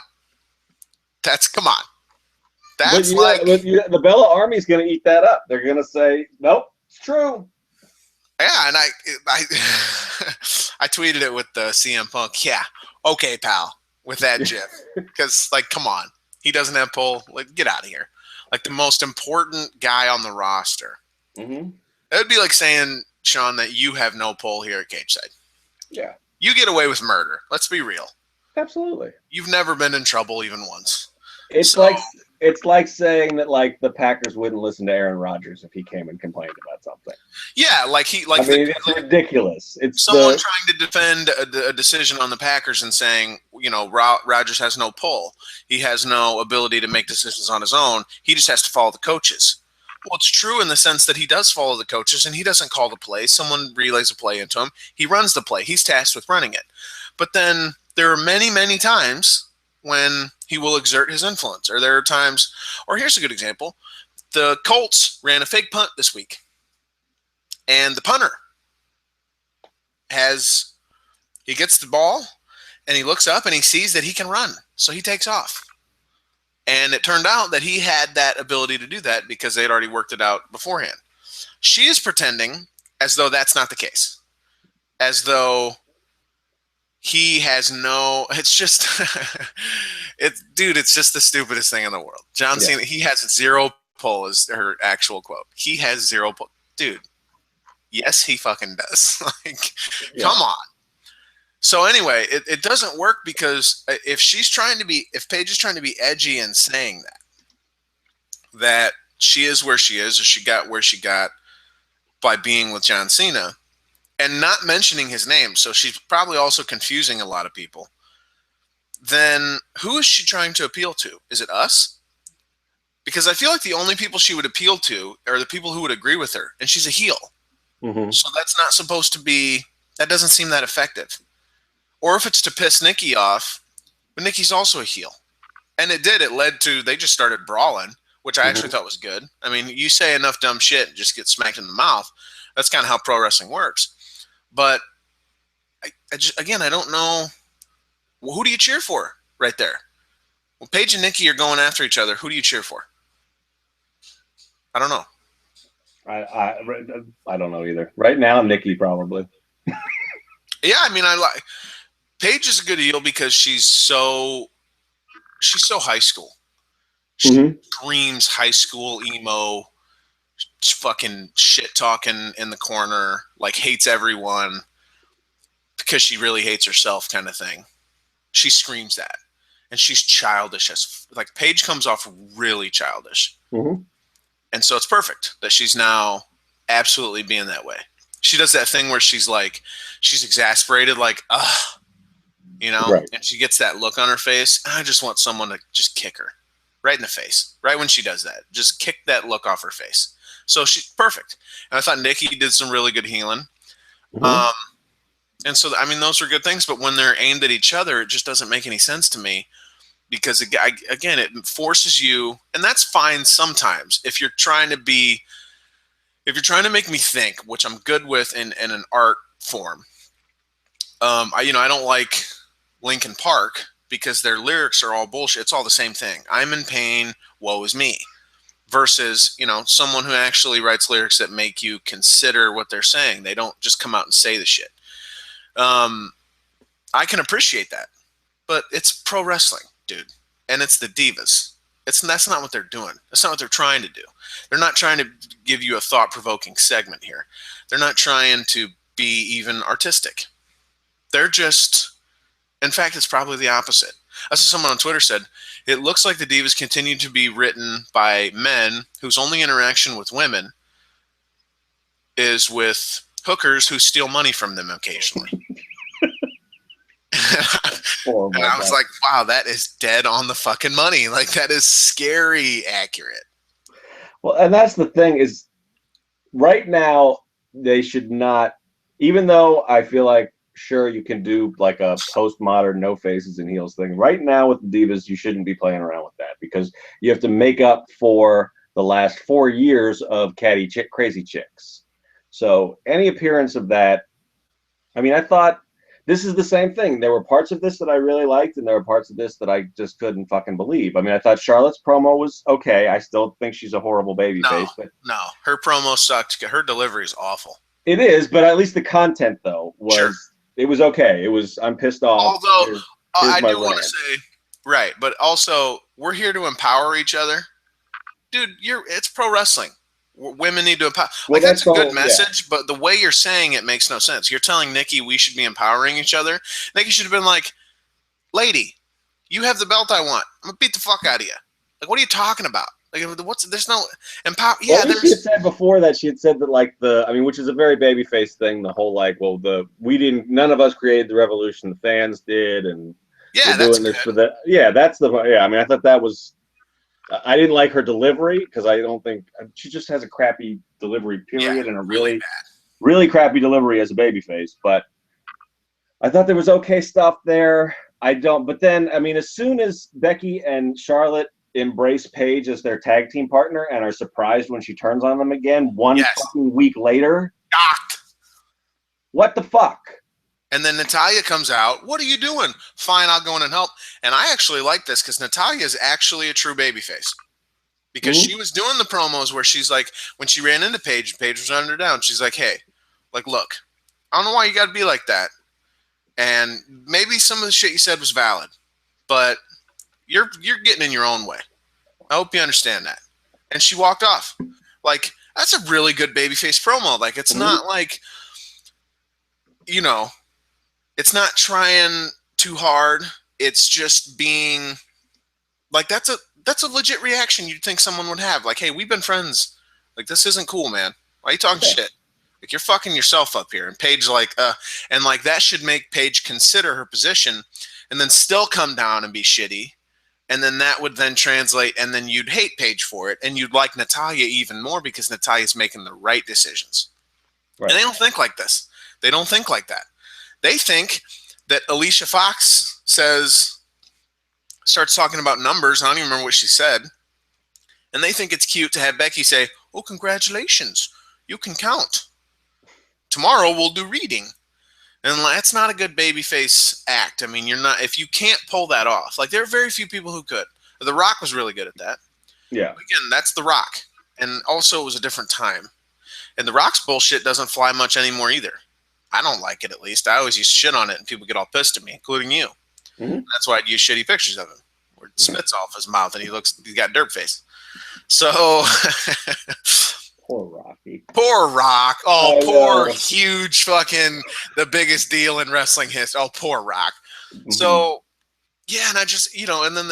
Come on. That's the Bella Army's going to eat that up. They're going to say, nope, it's true. Yeah, and I I tweeted it with the CM Punk. Yeah, okay, pal, with that gif. Because, like, come on. He doesn't have pull. Like, get out of here. Like, the most important guy on the roster. Mm-hmm. It would be like saying, Sean, that you have no pull here at Cageside. Yeah. You get away with murder. Let's be real. Absolutely. You've never been in trouble even once. It's like saying that like the Packers wouldn't listen to Aaron Rodgers if he came and complained about something. Yeah, it's ridiculous. It's someone trying to defend a decision on the Packers and saying, Rodgers has no pull. He has no ability to make decisions on his own. He just has to follow the coaches. Well, it's true in the sense that he does follow the coaches and he doesn't call the play. Someone relays a play into him. He runs the play. He's tasked with running it. But then there are many, many times when he will exert his influence. Or there are times, or here's a good example. The Colts ran a fake punt this week. And the punter he gets the ball and he looks up and he sees that he can run. So he takes off. And it turned out that he had that ability to do that because they had already worked it out beforehand. She is pretending as though that's not the case. As though he has no, it's just, it's just the stupidest thing in the world. John Cena, he has zero pull is her actual quote. He has zero pull. Dude, yes, he fucking does. Come on. So anyway, it doesn't work because if Paige is trying to be edgy and saying that she is where she is, or she got where she got by being with John Cena, and not mentioning his name, so she's probably also confusing a lot of people, then who is she trying to appeal to? Is it us? Because I feel like the only people she would appeal to are the people who would agree with her, and she's a heel. Mm-hmm. So that's not supposed to be, that doesn't seem that effective. Or if it's to piss Nikki off, but Nikki's also a heel. And it led to, they just started brawling, which I actually thought was good. I mean, you say enough dumb shit and just get smacked in the mouth. That's kind of how pro wrestling works. But, I don't know. Well, who do you cheer for right there? When Paige and Nikki are going after each other, who do you cheer for? I don't know. I don't know either. Right now, Nikki probably. Yeah, I mean, Paige is a good heel because she's so high school. She screams high school emo, fucking shit talking in the corner, like hates everyone because she really hates herself, kind of thing. She screams that, and she's childish as like Paige comes off really childish, and so it's perfect that she's now absolutely being that way. She does that thing where she's exasperated, like, ugh. And she gets that look on her face. I just want someone to just kick her right in the face. Right when she does that, just kick that look off her face. So she's perfect. And I thought Nikki did some really good healing. And so, I mean, those are good things. But when they're aimed at each other, it just doesn't make any sense to me because, again, it forces you. And that's fine sometimes if you're trying to make me think, which I'm good with in an art form. I don't like Linkin Park because their lyrics are all bullshit. It's all the same thing. I'm in pain, woe is me. Versus, someone who actually writes lyrics that make you consider what they're saying. They don't just come out and say the shit. I can appreciate that. But it's pro wrestling, dude. And it's the divas. That's not what they're doing. That's not what they're trying to do. They're not trying to give you a thought-provoking segment here. They're not trying to be even artistic. They're just, in fact, it's probably the opposite. That's what someone on Twitter said. It looks like the divas continue to be written by men whose only interaction with women is with hookers who steal money from them occasionally. And I was like, wow, that is dead on the fucking money. Like, that is scary accurate. Well, and that's the thing is, right now, they should not, even though I feel like, sure, you can do like a postmodern no faces and heels thing. Right now with the divas, you shouldn't be playing around with that because you have to make up for the last 4 years of crazy chicks. So any appearance of that, I mean, I thought this is the same thing. There were parts of this that I really liked, and there were parts of this that I just couldn't fucking believe. I mean, I thought Charlotte's promo was okay. I still think she's a horrible babyface. No, her promo sucked. Her delivery is awful. It is, but at least the content, though, was... Sure. It was okay. It was, I'm pissed off. Although, here's I do want to say, right, but also, we're here to empower each other. Dude, it's pro wrestling. Women need to empower. Well, that's a good message, but the way you're saying it makes no sense. You're telling Nikki we should be empowering each other. Nikki should have been like, lady, you have the belt I want. I'm going to beat the fuck out of you. Like, what are you talking about? Like, there's no empower. Yeah, she had said before that she had said that which is a very babyface thing. The whole none of us created the revolution, the fans did, and we're doing this for the. Yeah, that's the. Yeah, I mean, I thought that was. I didn't like her delivery because I don't think she just has a crappy delivery period and a really, really crappy delivery as a babyface. But I thought there was okay stuff there. But then I mean, as soon as Becky and Charlotte embrace Paige as their tag team partner and are surprised when she turns on them again fucking week later. What the fuck? And then Natalya comes out. What are you doing? Fine, I'll go in and help. And I actually like this because Natalya is actually a true babyface. Because she was doing the promos where she's like, when she ran into Paige, Paige was running her down. She's like, hey, like, look, I don't know why you got to be like that. And maybe some of the shit you said was valid, but you're getting in your own way. I hope you understand that. And she walked off. Like, that's a really good babyface promo. Like, it's not like, you know, it's not trying too hard. It's just being like, that's a legit reaction you'd think someone would have. Like, hey, we've been friends. Like, this isn't cool, man. Why are you talking shit? Like, you're fucking yourself up here. And Paige, like, and like that should make Paige consider her position and then still come down and be shitty. And then that would then translate, and then you'd hate Paige for it, and you'd like Natalya even more because Natalya's making the right decisions. Right. And they don't think like this. They don't think like that. They think that Alicia Fox starts talking about numbers. I don't even remember what she said. And they think it's cute to have Becky say, oh, congratulations. You can count. Tomorrow we'll do reading. And that's not a good babyface act. I mean, if you can't pull that off, like there are very few people who could. The Rock was really good at that. Yeah. Again, that's The Rock. And also it was a different time. And The Rock's bullshit doesn't fly much anymore either. I don't like it, at least. I always use shit on it and people get all pissed at me, including you. Mm-hmm. That's why I'd use shitty pictures of him where it spits off his mouth and he's got dirt face. So poor Rocky. Poor Rock. Oh, poor huge fucking the biggest deal in wrestling history. Oh, poor Rock. Mm-hmm. So yeah, and I just, and then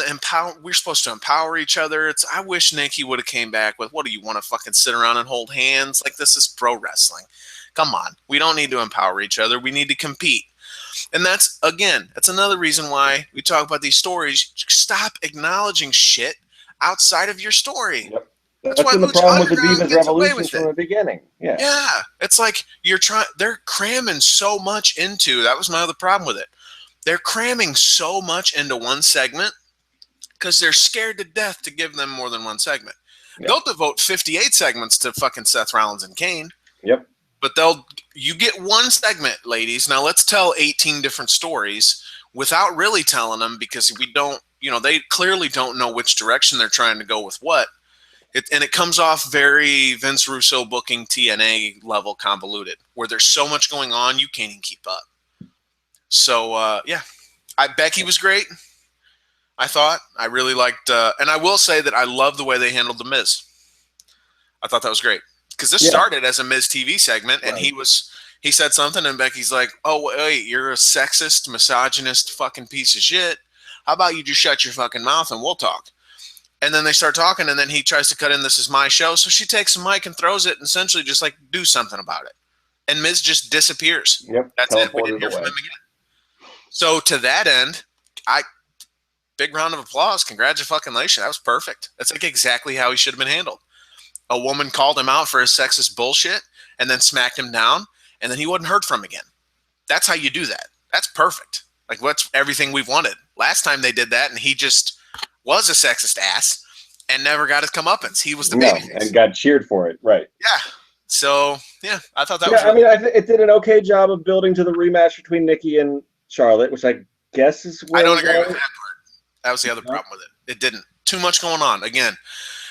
we're supposed to empower each other. I wish Nikki would have came back with, what do you want to fucking sit around and hold hands? Like, this is pro wrestling. Come on. We don't need to empower each other. We need to compete. And that's another reason why we talk about these stories. Stop acknowledging shit outside of your story. Yep. That's been the problem with the Divas Revolution from the beginning. Yeah. Yeah. It's like they're cramming so much into, that was my other problem with it. They're cramming so much into one segment because they're scared to death to give them more than one segment. Yep. They'll devote 58 segments to fucking Seth Rollins and Kane. Yep. But you get one segment, ladies. Now let's tell 18 different stories without really telling them, because we don't, they clearly don't know which direction they're trying to go with what. And it comes off very Vince Russo booking TNA level convoluted, where there's so much going on you can't even keep up. So Becky was great. I thought I really liked, and I will say that I love the way they handled the Miz. I thought that was great. Because this started as a Miz TV segment, and he said something, and Becky's like, oh, wait, you're a sexist, misogynist fucking piece of shit. How about you just shut your fucking mouth and we'll talk? And then they start talking, and then he tries to cut in, this is my show. So she takes a mic and throws it and essentially just like, do something about it. And Miz just disappears. Yep. That's it. We didn't hear from him again. So to that end, big round of applause. Congratulations. That was perfect. That's like exactly how he should have been handled. A woman called him out for his sexist bullshit and then smacked him down, and then he wasn't heard from again. That's how you do that. That's perfect. Like, what's everything we've wanted. Last time they did that, and he just was a sexist ass and never got his comeuppance. He was the babyface. And got cheered for it, right. Yeah. So, I thought that was really it did an okay job of building to the rematch between Nikki and Charlotte, which I guess is I don't agree with that part. That was the other problem with it. It didn't. Too much going on. Again,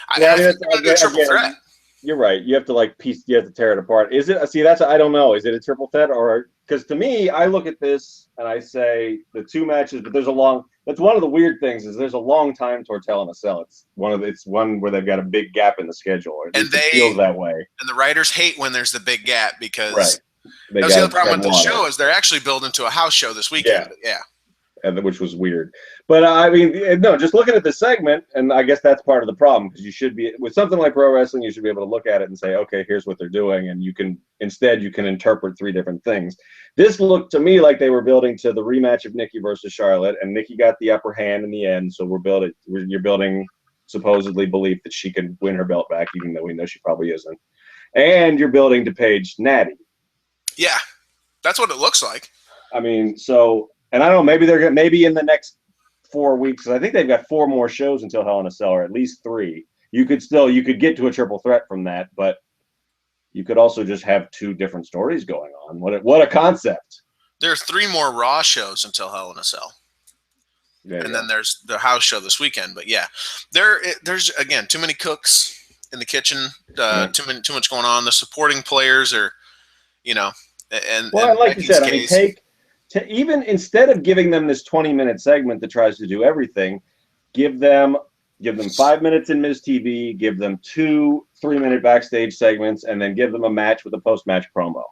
I think a triple threat. You're right. You have to tear it apart. Is it? See, I don't know. Is it a triple threat, or because to me, I look at this and I say the two matches, but that's one of the weird things is there's a long time towards Hell in a Cell. It's one where they've got a big gap in the schedule. It feels that way. And the writers hate when there's the big gap because that was the other problem with the show is they're actually building to a house show this weekend. Yeah. Which was weird. But I mean, no, just looking at the segment, and I guess that's part of the problem, because you should be, with something like pro wrestling, you should be able to look at it and say, okay, here's what they're doing, and you can interpret three different things. This looked to me like they were building to the rematch of Nikki versus Charlotte, and Nikki got the upper hand in the end, so you're building supposedly belief that she can win her belt back, even though we know she probably isn't. And you're building to Paige Natty. Yeah, that's what it looks like. I mean, so... And I don't know, maybe in the next 4 weeks, I think they've got 4 more shows until Hell in a Cell, or at least 3. You could get to a triple threat from that, but you could also just have 2 different stories going on. What a concept. There are 3 more Raw shows until Hell in a Cell. And then there's the house show this weekend. But yeah, there's again too many cooks in the kitchen. Too much going on. The supporting players are, and like you said, I mean, even instead of giving them this 20-minute segment that tries to do everything, give them 5 minutes in Miz TV, give them 2 3-minute backstage segments, and then give them a match with a post-match promo,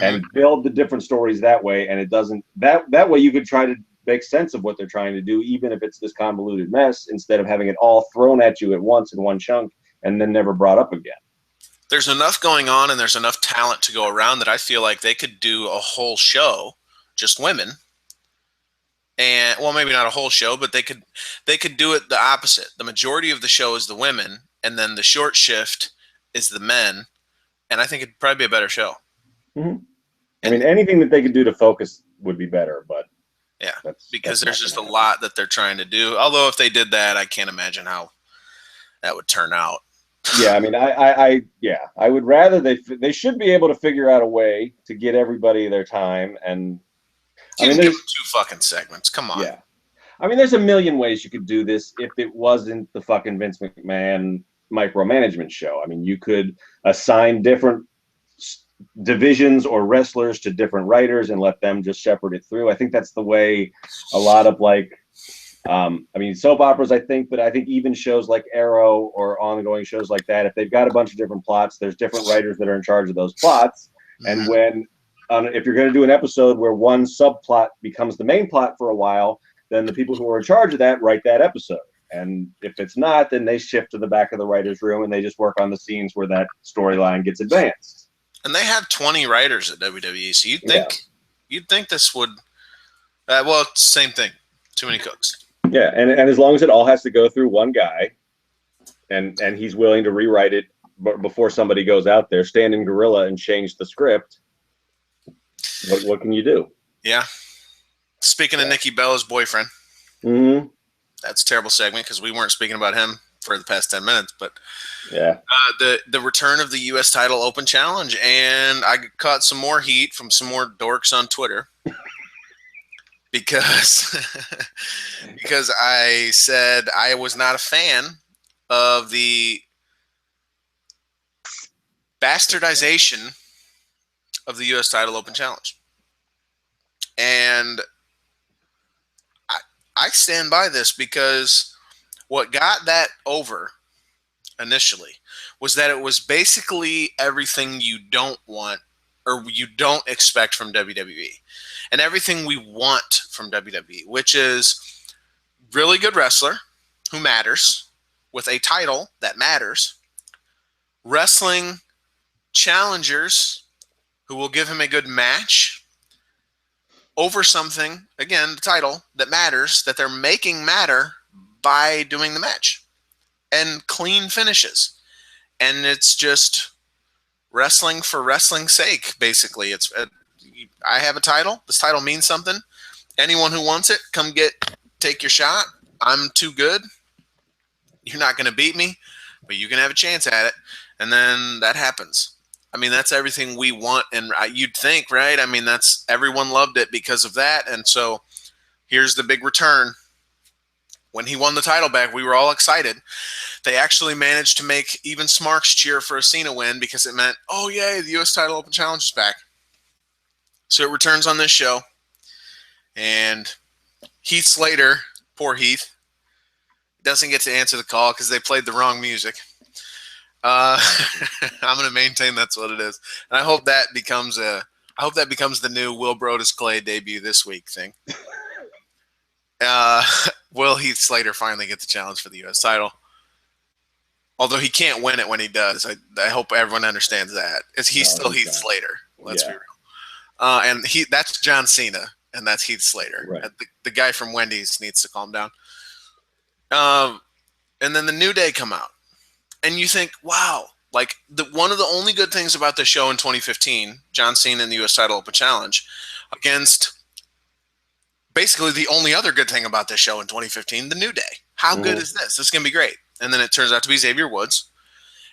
and build the different stories that way. And it doesn't that way you could try to make sense of what they're trying to do, even if it's this convoluted mess, instead of having it all thrown at you at once in one chunk and then never brought up again. There's enough going on and there's enough talent to go around that I feel like they could do a whole show, just women. And well, maybe not a whole show, but they could do it the opposite. The majority of the show is the women, and then the short shift is the men. And I think it'd probably be a better show. I mean, anything that they could do to focus would be better, but yeah, because there's just a lot that they're trying to do. Although if they did that, I can't imagine how that would turn out. Yeah, I mean, I would rather they should be able to figure out a way to get everybody their time. And I mean, give them 2 fucking segments. Come on. Yeah, I mean, there's a million ways you could do this if it wasn't the fucking Vince McMahon micromanagement show. I mean, you could assign different divisions or wrestlers to different writers and let them just shepherd it through. I think that's the way a lot of soap operas, I think, but I think even shows like Arrow or ongoing shows like that, if they've got a bunch of different plots, there's different writers that are in charge of those plots. And if you're going to do an episode where one subplot becomes the main plot for a while, then the people who are in charge of that write that episode. And if it's not, then they shift to the back of the writer's room and they just work on the scenes where that storyline gets advanced. And they have 20 writers at WWE, so you'd think this would. Same thing. Too many cooks. Yeah, and as long as it all has to go through one guy, and he's willing to rewrite it before somebody goes out there, stand in gorilla and change the script. What can you do? Yeah. Speaking of Nikki Bella's boyfriend, that's a terrible segment because we weren't speaking about him for the past 10 minutes, but yeah, the return of the U.S. title open challenge, and I caught some more heat from some more dorks on Twitter because I said I was not a fan of the bastardization of the U.S. title open challenge, and I stand by this because what got that over initially was that it was basically everything you don't want or you don't expect from WWE and everything we want from WWE, which is really good wrestler who matters with a title that matters, wrestling challengers who will give him a good match over something, again, the title that matters, that they're making matter by doing the match, and clean finishes. And it's just wrestling for wrestling's sake, basically. I have a title. This title means something. Anyone who wants it, take your shot. I'm too good. You're not going to beat me, but you can have a chance at it. And then that happens. I mean, that's everything we want, and you'd think, right? I mean, everyone loved it because of that. And so here's the big return. When he won the title back, we were all excited. They actually managed to make even Smarks cheer for a Cena win because it meant, oh, yay, the U.S. title open challenge is back. So it returns on this show. And Heath Slater, poor Heath, doesn't get to answer the call because they played the wrong music. I'm going to maintain that's what it is. And I hope that becomes the new Will Brodus Clay debut this week thing. Will Heath Slater finally get the challenge for the U.S. title? Although he can't win it when he does. I hope everyone understands that. He's still Heath Slater. Let's be real. And that's John Cena, and that's Heath Slater. Right. The guy from Wendy's needs to calm down. And then the New Day come out. And you think, wow, like one of the only good things about the show in 2015, John Cena in the U.S. title open challenge, against basically the only other good thing about this show in 2015, the New Day. How good is this? This is going to be great. And then it turns out to be Xavier Woods.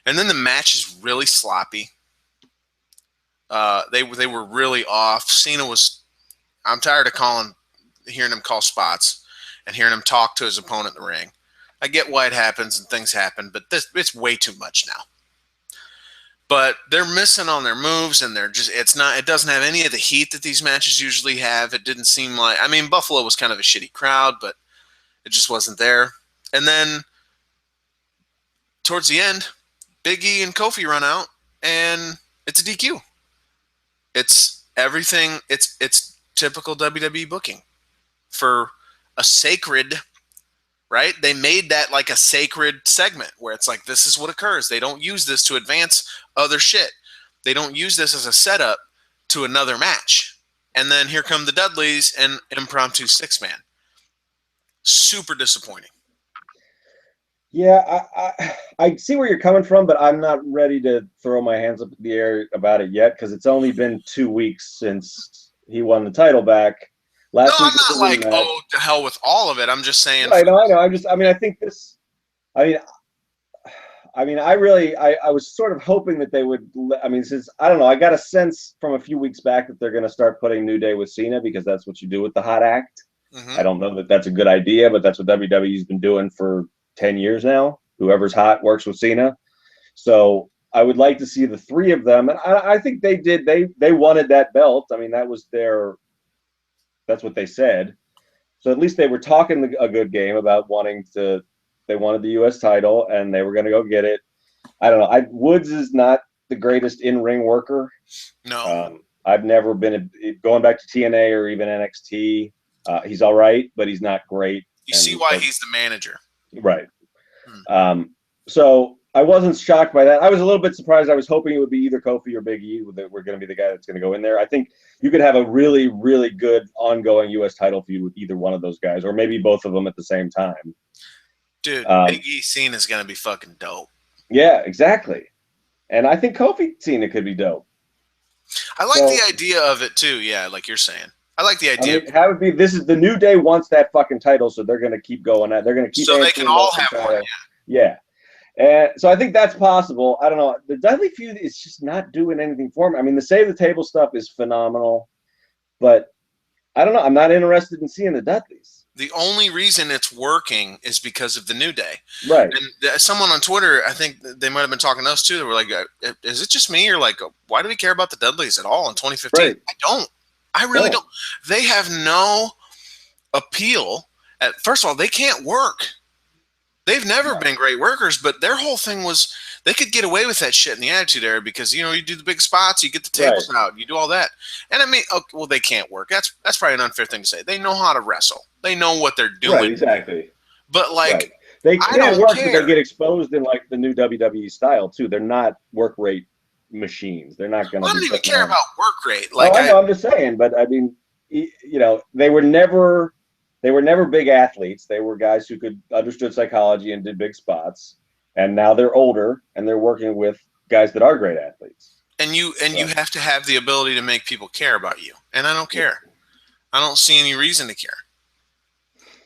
And then the match is really sloppy. They were really off. Cena was. I'm tired of hearing him call spots, and hearing him talk to his opponent in the ring. I get why it happens and things happen, but it's way too much now. But they're missing on their moves, and it doesn't have any of the heat that these matches usually have. It didn't seem like, I mean, Buffalo was kind of a shitty crowd, but it just wasn't there. And then towards the end, Big E and Kofi run out, and it's a DQ. It's everything. It's typical WWE booking for a sacred, right? They made that like a sacred segment where it's like, this is what occurs. They don't use this to advance other shit. They don't use this as a setup to another match. And then here come the Dudleys and impromptu 6-man. Super disappointing. Yeah, I see where you're coming from, but I'm not ready to throw my hands up in the air about it yet because it's only been 2 weeks since he won the title back. I'm not like, oh, to hell with all of it. I'm just saying. I know. I think this. I was sort of hoping that they would. Since I don't know, I got a sense from a few weeks back that they're going to start putting New Day with Cena because that's what you do with the hot act. Mm-hmm. I don't know that that's a good idea, but that's what WWE's been doing for 10 years now. Whoever's hot works with Cena. So I would like to see the three of them, and I think they did. They wanted that belt. I mean, that was that's what they said. So at least they were talking a good game about they wanted the U.S. title and they were going to go get it. I don't know. Woods is not the greatest in-ring worker. No. I've never been going back to TNA or even NXT. He's all right, but he's not great. You see why he's the manager. Right. So I wasn't shocked by that. I was a little bit surprised. I was hoping it would be either Kofi or Big E that were going to be the guy that's going to go in there. I think you could have a really, really good ongoing U.S. title feud with either one of those guys, or maybe both of them at the same time. Dude, Big E Cena is going to be fucking dope. Yeah, exactly. And I think Kofi Cena could be dope. I like the idea of it too. Yeah, like you're saying. I like the idea. How would be? This is the New Day wants that fucking title, so they're going to keep going. They're going to keep. So they can all have one. Yeah. And so I think that's possible. I don't know. The Dudley feud is just not doing anything for me. I mean, the Save the Table stuff is phenomenal, but I don't know. I'm not interested in seeing the Dudleys. The only reason it's working is because of the New Day. Right. And someone on Twitter, I think they might have been talking to us too. They were like, is it just me? Or like, why do we care about the Dudleys at all in 2015? Right. I don't. I really don't. They have no appeal. First of all, they can't work. They've never been great workers, but their whole thing was they could get away with that shit in the Attitude Era because, you do the big spots, you get the tables out, you do all that. And I mean, they can't work. That's probably an unfair thing to say. They know how to wrestle. They know what they're doing. Right, exactly. But, like, they can't work because they get exposed in, like, the new WWE style, too. They're not work rate machines. They're not going to I don't even care about work rate. Like, I know, I'm just saying. But, I mean, they were never big athletes. They were guys who understood psychology and did big spots. And now they're older and they're working with guys that are great athletes. And you have to have the ability to make people care about you. And I don't care. I don't see any reason to care.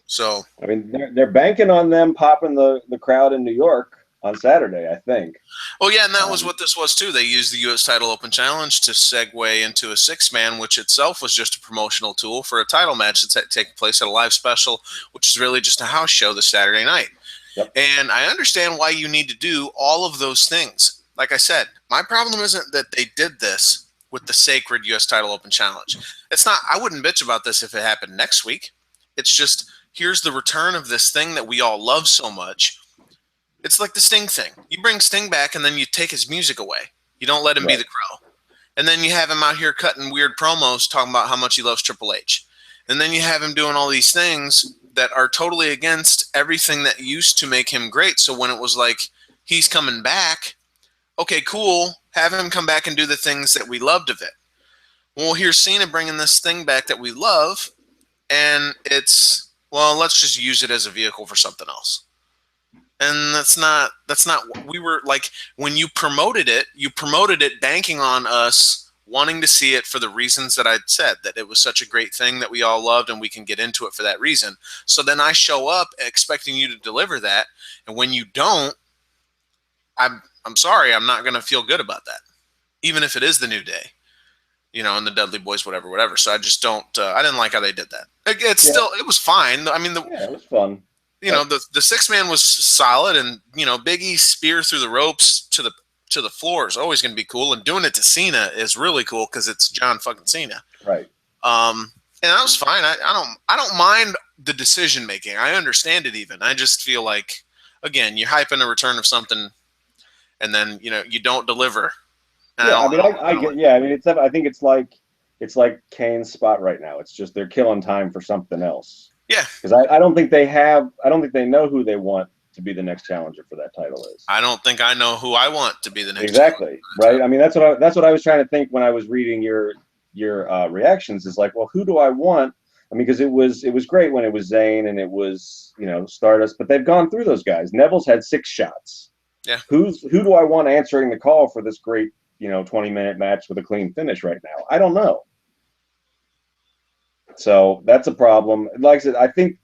So I mean, they're banking on them popping the crowd in New York on Saturday, I think. Oh yeah, and that was what this was too. They used the U.S. Title Open Challenge to segue into a 6-man, which itself was just a promotional tool for a title match that's taking place at a live special, which is really just a house show this Saturday night. Yep. And I understand why you need to do all of those things. Like I said, my problem isn't that they did this with the sacred U.S. Title Open Challenge. It's not. I wouldn't bitch about this if it happened next week. It's just here's the return of this thing that we all love so much. It's like the Sting thing. You bring Sting back and then you take his music away. You don't let him be the Crow. And then you have him out here cutting weird promos talking about how much he loves Triple H. And then you have him doing all these things that are totally against everything that used to make him great. So when it was like, he's coming back, okay, cool. Have him come back and do the things that we loved of it. Well, here's Cena bringing this thing back that we love. And it's, well, let's just use it as a vehicle for something else. And that's not we were like, when you promoted it banking on us wanting to see it for the reasons that I'd said, that it was such a great thing that we all loved and we can get into it for that reason. So then I show up expecting you to deliver that. And when you don't, I'm sorry, I'm not going to feel good about that. Even if it is the New Day. and the Dudley Boys, whatever. So I just don't. I didn't like how they did that. It was fine. I mean, it was fun. The six man was solid, and Big E's spear through the ropes to the floor is always going to be cool, and doing it to Cena is really cool because it's John fucking Cena. Right. And that was fine. I don't mind the decision making. I understand it even. I just feel like, again, you're hyping a return of something, and then you don't deliver. And I think it's like Kane's spot right now. It's just they're killing time for something else. Yeah. Because I don't think they know who they want to be the next challenger for that title is. I don't think I know who I want to be the next. Exactly. Right. I mean, that's what I was trying to think when I was reading your reactions. Is like, well, who do I want? I mean, because it was great when it was Zayn and it was Stardust, but they've gone through those guys. Neville's had 6 shots. Yeah. Who do I want answering the call for this great 20-minute match with a clean finish right now? I don't know. So that's a problem. Like I said, I think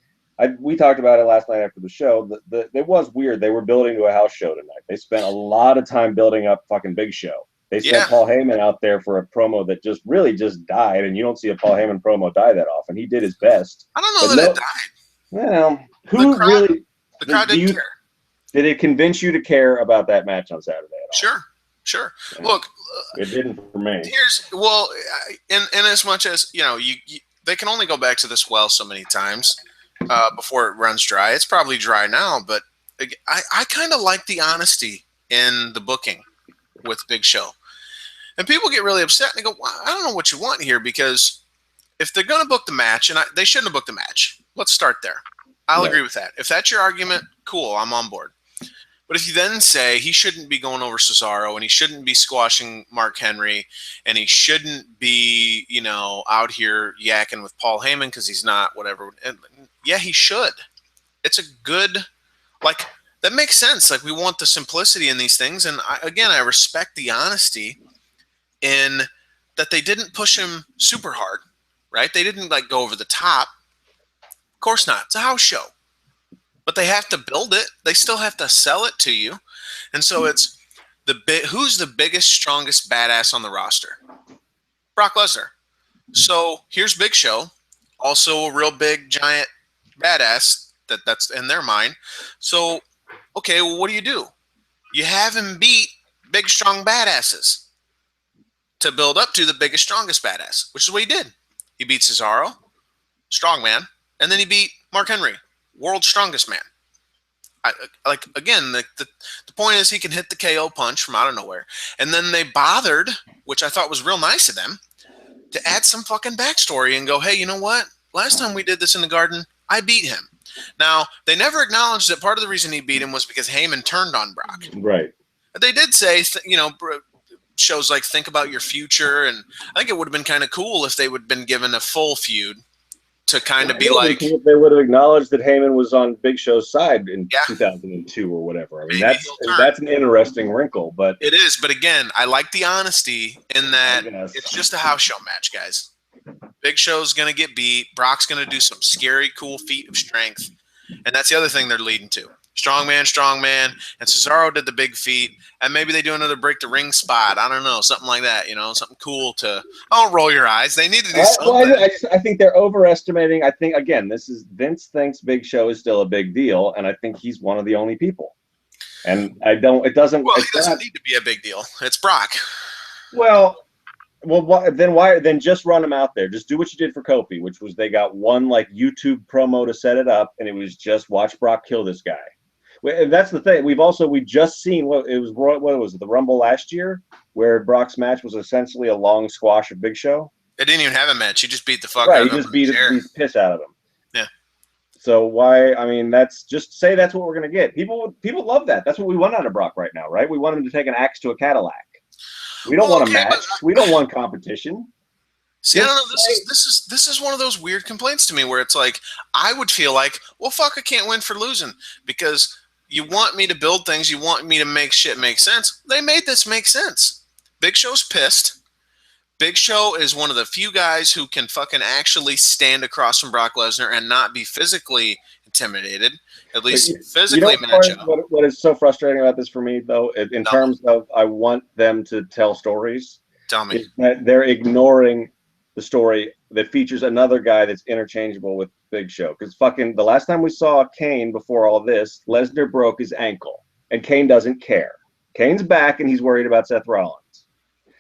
we talked about it last night after the show. It was weird. They were building to a house show tonight. They spent a lot of time building up fucking Big Show. They sent Paul Heyman out there for a promo that just died, and you don't see a Paul Heyman promo die that often. He did his best. I don't know that it died. Well, the crowd didn't care. Did it convince you to care about that match on Saturday at all? Sure. Yeah. Look, it didn't for me. In as much as they can only go back to this well so many times before it runs dry. It's probably dry now, but I kind of like the honesty in the booking with Big Show. And people get really upset and they go, well, I don't know what you want here, because if they're going to book the match, and they shouldn't have booked the match. Let's start there. I'll agree with that. If that's your argument, cool, I'm on board. But if you then say he shouldn't be going over Cesaro, and he shouldn't be squashing Mark Henry, and he shouldn't be, out here yakking with Paul Heyman because he's not, whatever. And, yeah, he should. It's a good, that makes sense. We want the simplicity in these things. And I respect the honesty in that they didn't push him super hard, right? They didn't go over the top. Of course not. It's a house show. But they have to build it. They still have to sell it to you. And so it's who's the biggest, strongest badass on the roster? Brock Lesnar. So here's Big Show, also a real big, giant badass that's in their mind. So, okay, well, what do? You have him beat big, strong badasses to build up to the biggest, strongest badass, which is what he did. He beat Cesaro, strongman, and then he beat Mark Henry, world's strongest man. The point is he can hit the KO punch from out of nowhere. And then they bothered, which I thought was real nice of them, to add some fucking backstory and go, hey, you know what? Last time we did this in the Garden, I beat him. Now, they never acknowledged that part of the reason he beat him was because Heyman turned on Brock. Right. But they did say, shows like Think About Your Future, and I think it would have been kind of cool if they would have been given a full feud to kind of be like... They would have acknowledged that Heyman was on Big Show's side in 2002 or whatever. I mean, that's an interesting wrinkle, but... It is, but again, I like the honesty in that it's just a house show match, guys. Big Show's going to get beat. Brock's going to do some scary, cool feat of strength. And that's the other thing they're leading to. Strongman. And Cesaro did the big feat. And maybe they do another break the ring spot. I don't know. Something like that. Something cool to... Don't roll your eyes. They need to do something. Well, I think they're overestimating. I think, again, Vince thinks Big Show is still a big deal. And I think he's one of the only people. And he doesn't need to be a big deal. It's Brock. Then just run him out there. Just do what you did for Kofi, which was they got one YouTube promo to set it up, and it was just watch Brock kill this guy. And that's the thing. We just seen what was it, the Rumble last year, where Brock's match was essentially a long squash of Big Show. It didn't even have a match. He just beat the fuck out of him. He just beat the piss out of him. Yeah. So why? I mean, that's just say that's what we're gonna get. People love that. That's what we want out of Brock right now, right? We want him to take an axe to a Cadillac. We don't want a match. We don't want competition. See, I don't know. This is one of those weird complaints to me where it's like I would feel like, well, fuck, I can't win for losing because you want me to build things. You want me to make shit make sense. They made this make sense. Big Show's pissed. Big Show is one of the few guys who can fucking actually stand across from Brock Lesnar and not be physically intimidated. At least physically match up. What is so frustrating about this for me, though, in terms of I want them to tell stories, Tell me. Is that they're ignoring the story that features another guy that's interchangeable with Big Show. Because fucking the last time we saw Kane before all this, Lesnar broke his ankle, and Kane doesn't care. Kane's back, and he's worried about Seth Rollins.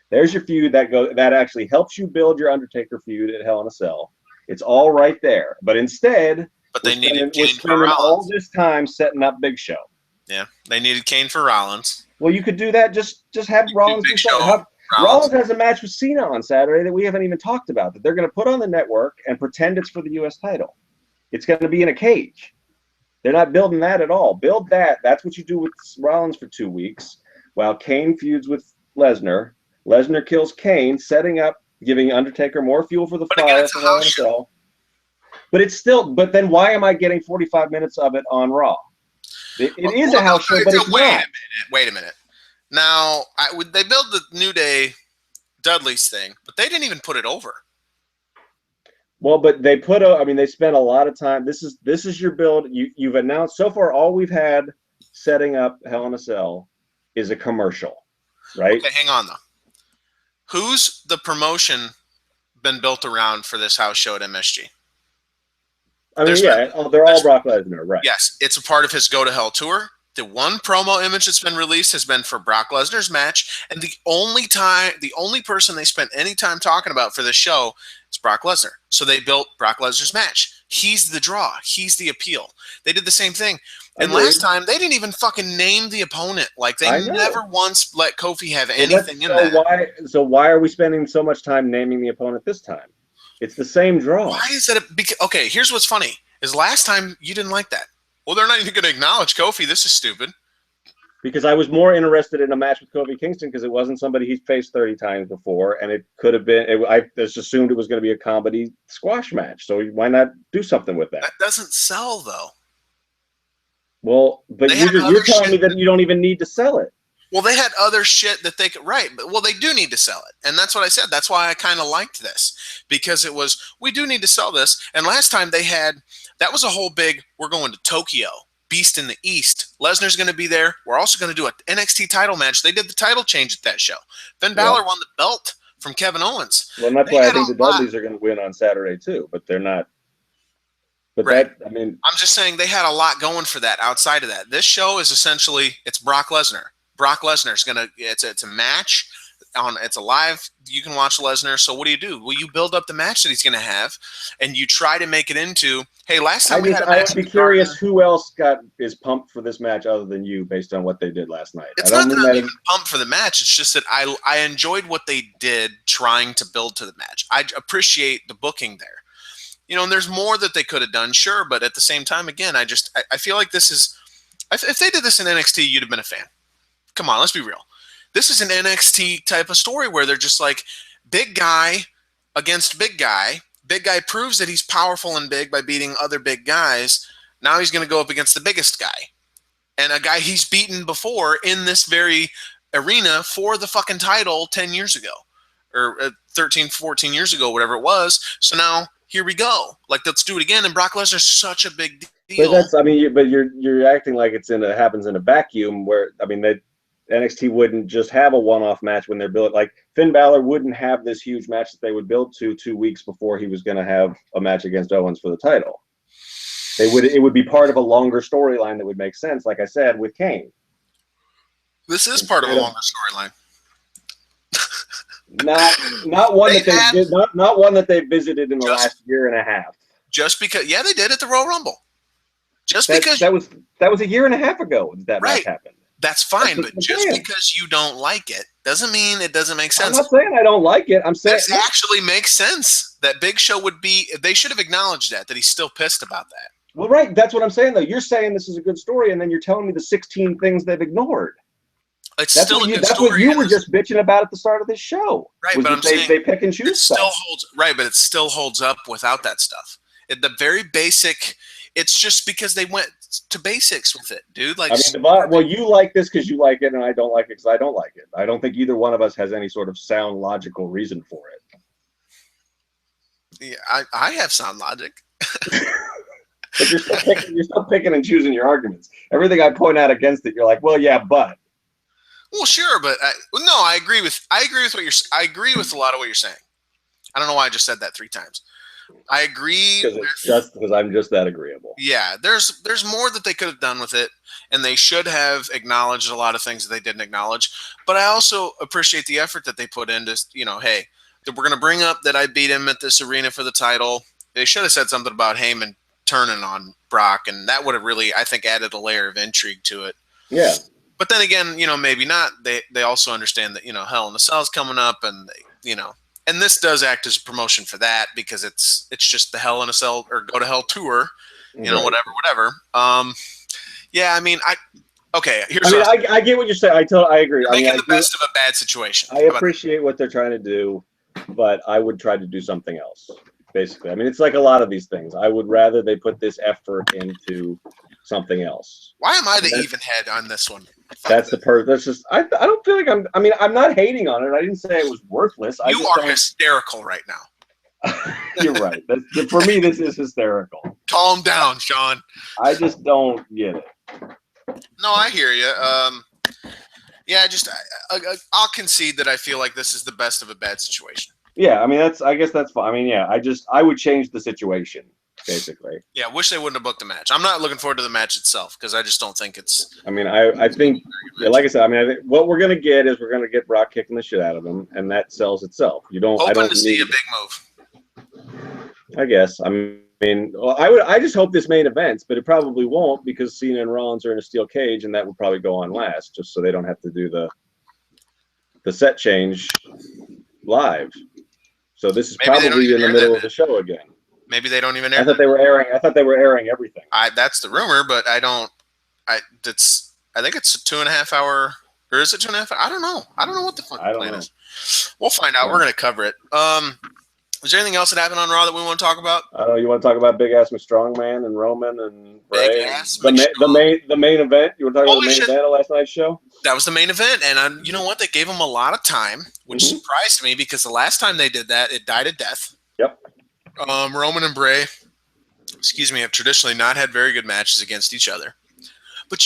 There's your feud that actually helps you build your Undertaker feud at Hell in a Cell. It's all right there, but instead, they needed Kane for Rollins. All this time setting up Big Show. Yeah, they needed Kane for Rollins. Well, you could do that. Just have Rollins do something. Rollins has a match with Cena on Saturday that we haven't even talked about, that they're going to put on the network and pretend it's for the U.S. title. It's going to be in a cage. They're not building that at all. Build that. That's what you do with Rollins for 2 weeks while Kane feuds with Lesnar. Lesnar kills Kane, setting up, giving Undertaker more fuel for the fire. It's a house show. But it's still. But then why am I getting 45 minutes of it on Raw? It is a house show, but it's not. Wait a minute. Now, they built the New Day Dudley's thing, but they didn't even put it over. Well, but they they spent a lot of time. This is your build. You've announced so far. All we've had setting up Hell in a Cell is a commercial, right? Okay, hang on though. Who's the promotion been built around for this house show at MSG? They're all Brock Lesnar, right? Yes, it's a part of his Go to Hell tour. The one promo image that's been released has been for Brock Lesnar's match, and the only person they spent any time talking about for this show is Brock Lesnar. So they built Brock Lesnar's match. He's the draw. He's the appeal. They did the same thing. And last time, they didn't even fucking name the opponent. Like, they never once let Kofi have anything in that. So why are we spending so much time naming the opponent this time? It's the same draw. Why is that? Okay, here's what's funny. Is last time you didn't like that. Well, they're not even going to acknowledge Kofi. This is stupid. Because I was more interested in a match with Kofi Kingston because it wasn't somebody he's faced 30 times before, and it could have been. I just assumed it was going to be a comedy squash match. So why not do something with that? That doesn't sell, though. Well, but you're telling me that you don't even need to sell it. Well, they had other shit that they could write, but they do need to sell it, and that's what I said. That's why I kind of liked this, because it was, we do need to sell this. And last time that was a whole big, we're going to Tokyo, Beast in the East. Lesnar's going to be there. We're also going to do an NXT title match. They did the title change at that show. Finn Balor won the belt from Kevin Owens. Well, and that's why I think the Dudleys are going to win on Saturday too, but they're not. But right. I'm just saying they had a lot going for that outside of that. This show is essentially, it's Brock Lesnar. Brock Lesnar's it's a match it's a live, you can watch Lesnar. So what do? Well, you build up the match that he's going to have, and you try to make it into, hey, last time we had a match. I would be curious who else is pumped for this match other than you, based on what they did last night. It's not that I'm even pumped for the match. It's just that I enjoyed what they did trying to build to the match. I appreciate the booking there. And there's more that they could have done, sure, but at the same time, again, I feel like this is, if they did this in NXT, you'd have been a fan. Come on, let's be real. This is an NXT type of story where they're just like, big guy against big guy. Big guy proves that he's powerful and big by beating other big guys. Now he's going to go up against the biggest guy. And a guy he's beaten before in this very arena for the fucking title 10 years ago. Or 13, 14 years ago, whatever it was. So now, here we go. Like, let's do it again. And Brock Lesnar's such a big deal. But you're acting like happens in a vacuum where, that NXT wouldn't just have a one-off match when they're built. Like, Finn Balor wouldn't have this huge match that they would build to 2 weeks before he was going to have a match against Owens for the title. It would be part of a longer storyline that would make sense, like I said, with Kane. This is part of a longer storyline. Not one that they visited in the last year and a half. Just because, they did at the Royal Rumble. That was a year and a half ago that match happened. That's fine, but just because you don't like it doesn't mean it doesn't make sense. I'm not saying I don't like it. I'm saying it actually makes sense that Big Show would be. They should have acknowledged that he's still pissed about that. Well, right. That's what I'm saying, though. You're saying this is a good story, and then you're telling me the 16 things they've ignored. That's a good story. That's what you were just bitching about at the start of this show. Right, but I'm saying they pick and choose stuff. But it still holds up without that stuff. The very basic. It's just because they went to basics with it, dude. Like, you like this because you like it, and I don't like it because I don't like it. I don't think either one of us has any sort of sound, logical reason for it. Yeah, I have sound logic. But you're still picking and choosing your arguments. Everything I point out against it, you're like, well, yeah, but. Well, sure, but no, I agree with I agree with a lot of what you're saying. I don't know why I just said that 3 times. I agree just because I'm just that agreeable. Yeah, there's more that they could have done with it, and they should have acknowledged a lot of things that they didn't acknowledge. But I also appreciate the effort that they put into, hey, we're going to bring up that I beat him at this arena for the title. They should have said something about Heyman turning on Brock, and that would have really, I think, added a layer of intrigue to it. Yeah. But then again, maybe not. They also understand that, Hell in a Cell's coming up, and and this does act as a promotion for that because it's just the Hell in a Cell or Go to Hell tour, whatever. Yeah, I mean, I get what you're saying. I agree. You're making the best of a bad situation. I appreciate what they're trying to do, but I would try to do something else. Basically, I mean, it's like a lot of these things. I would rather they put this effort into something else. Why am I the even head on this one? That's just. I don't feel like I'm. I mean, I'm not hating on it. I didn't say it was worthless. You are hysterical right now. You're right. For me, this is hysterical. Calm down, Sean. I just don't get it. No, I hear you. Yeah, I'll concede that I feel like this is the best of a bad situation. Yeah, I mean I guess that's fine. I mean, yeah, I would change the situation, basically. Yeah, wish they wouldn't have booked the match. I'm not looking forward to the match itself because I just don't think it's. I mean, I think, like I said, I mean, I think what we're gonna get is we're gonna get Brock kicking the shit out of him, and that sells itself. Hoping to see a big move. I guess. I mean, I just hope this main events, but it probably won't because Cena and Rollins are in a steel cage, and that will probably go on last, just so they don't have to do the set change live. So this is probably in the middle of the show again. Maybe they don't even air. I thought they were airing everything. That's the rumor, but I don't. I think it's a 2.5 hour, or is it 2.5? I don't know. I don't know what the fuck the plan is. We'll find out. We're gonna cover it. Is there anything else that happened on Raw that we want to talk about? I don't know. You want to talk about Big Ass McStrongman and Roman and Bray? Big Ass the main event. You want to talk about the main event of last night's show? That was the main event, and you know what? They gave them a lot of time, which surprised me because the last time they did that, it died a death. Yep. Roman and Bray, have traditionally not had very good matches against each other. But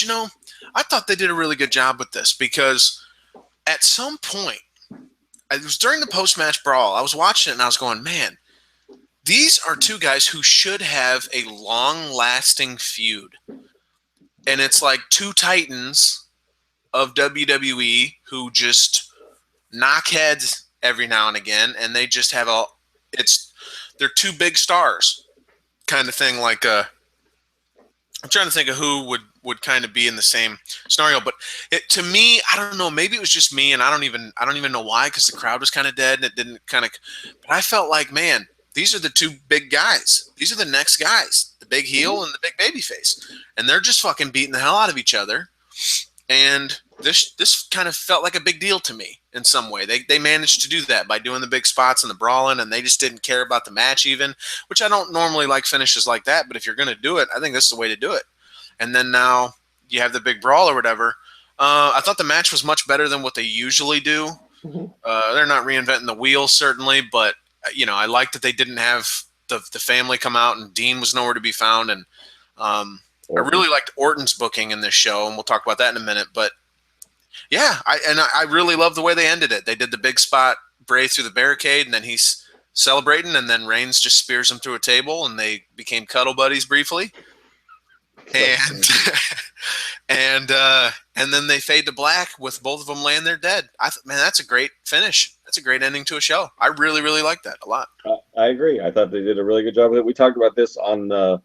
I thought they did a really good job with this because at some point, it was during the post-match brawl, I was watching it and I was going, man, these are two guys who should have a long-lasting feud. And it's like two titans of WWE who just knock heads every now and again, and they just have they're two big stars kind of thing. Like I'm trying to think of who would kind of be in the same scenario, but to me, I don't know, maybe it was just me, and I don't even know why, because the crowd was kind of dead and it didn't kind of, but I felt like, man, these are the two big guys. These are the next guys, the big heel and the big baby face, and they're just fucking beating the hell out of each other. And this kind of felt like a big deal to me in some way. They managed to do that by doing the big spots and the brawling, and they just didn't care about the match even, which I don't normally like finishes like that, but if you're going to do it, I think this is the way to do it. And then now you have the big brawl or whatever. I thought the match was much better than what they usually do. They're not reinventing the wheel, certainly, but I like that they didn't have the family come out, and Dean was nowhere to be found, and I really liked Orton's booking in this show, and we'll talk about that in a minute. But yeah, I really love the way they ended it. They did the big spot, Bray through the barricade, and then he's celebrating, and then Reigns just spears him through a table, and they became cuddle buddies briefly. And then they fade to black with both of them laying there dead. Man, that's a great finish. That's a great ending to a show. I really, really like that a lot. I agree. I thought they did a really good job with it. We talked about this on the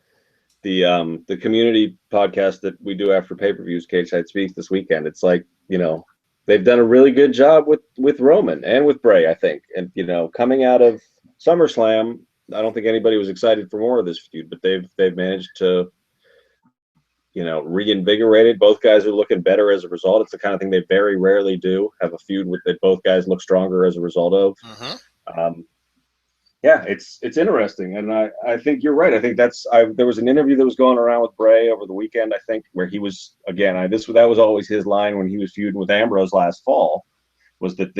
community podcast that we do after pay-per-views, Cageside Speaks, this weekend. It's like, they've done a really good job with Roman and with Bray, I think. And, coming out of SummerSlam, I don't think anybody was excited for more of this feud, but they've managed to, reinvigorated. Both guys are looking better as a result. It's the kind of thing they very rarely do, have a feud that both guys look stronger as a result of. Yeah, it's interesting, and I think you're right. I think there was an interview that was going around with Bray over the weekend, I think, where he was, again, that was always his line when he was feuding with Ambrose last fall, was that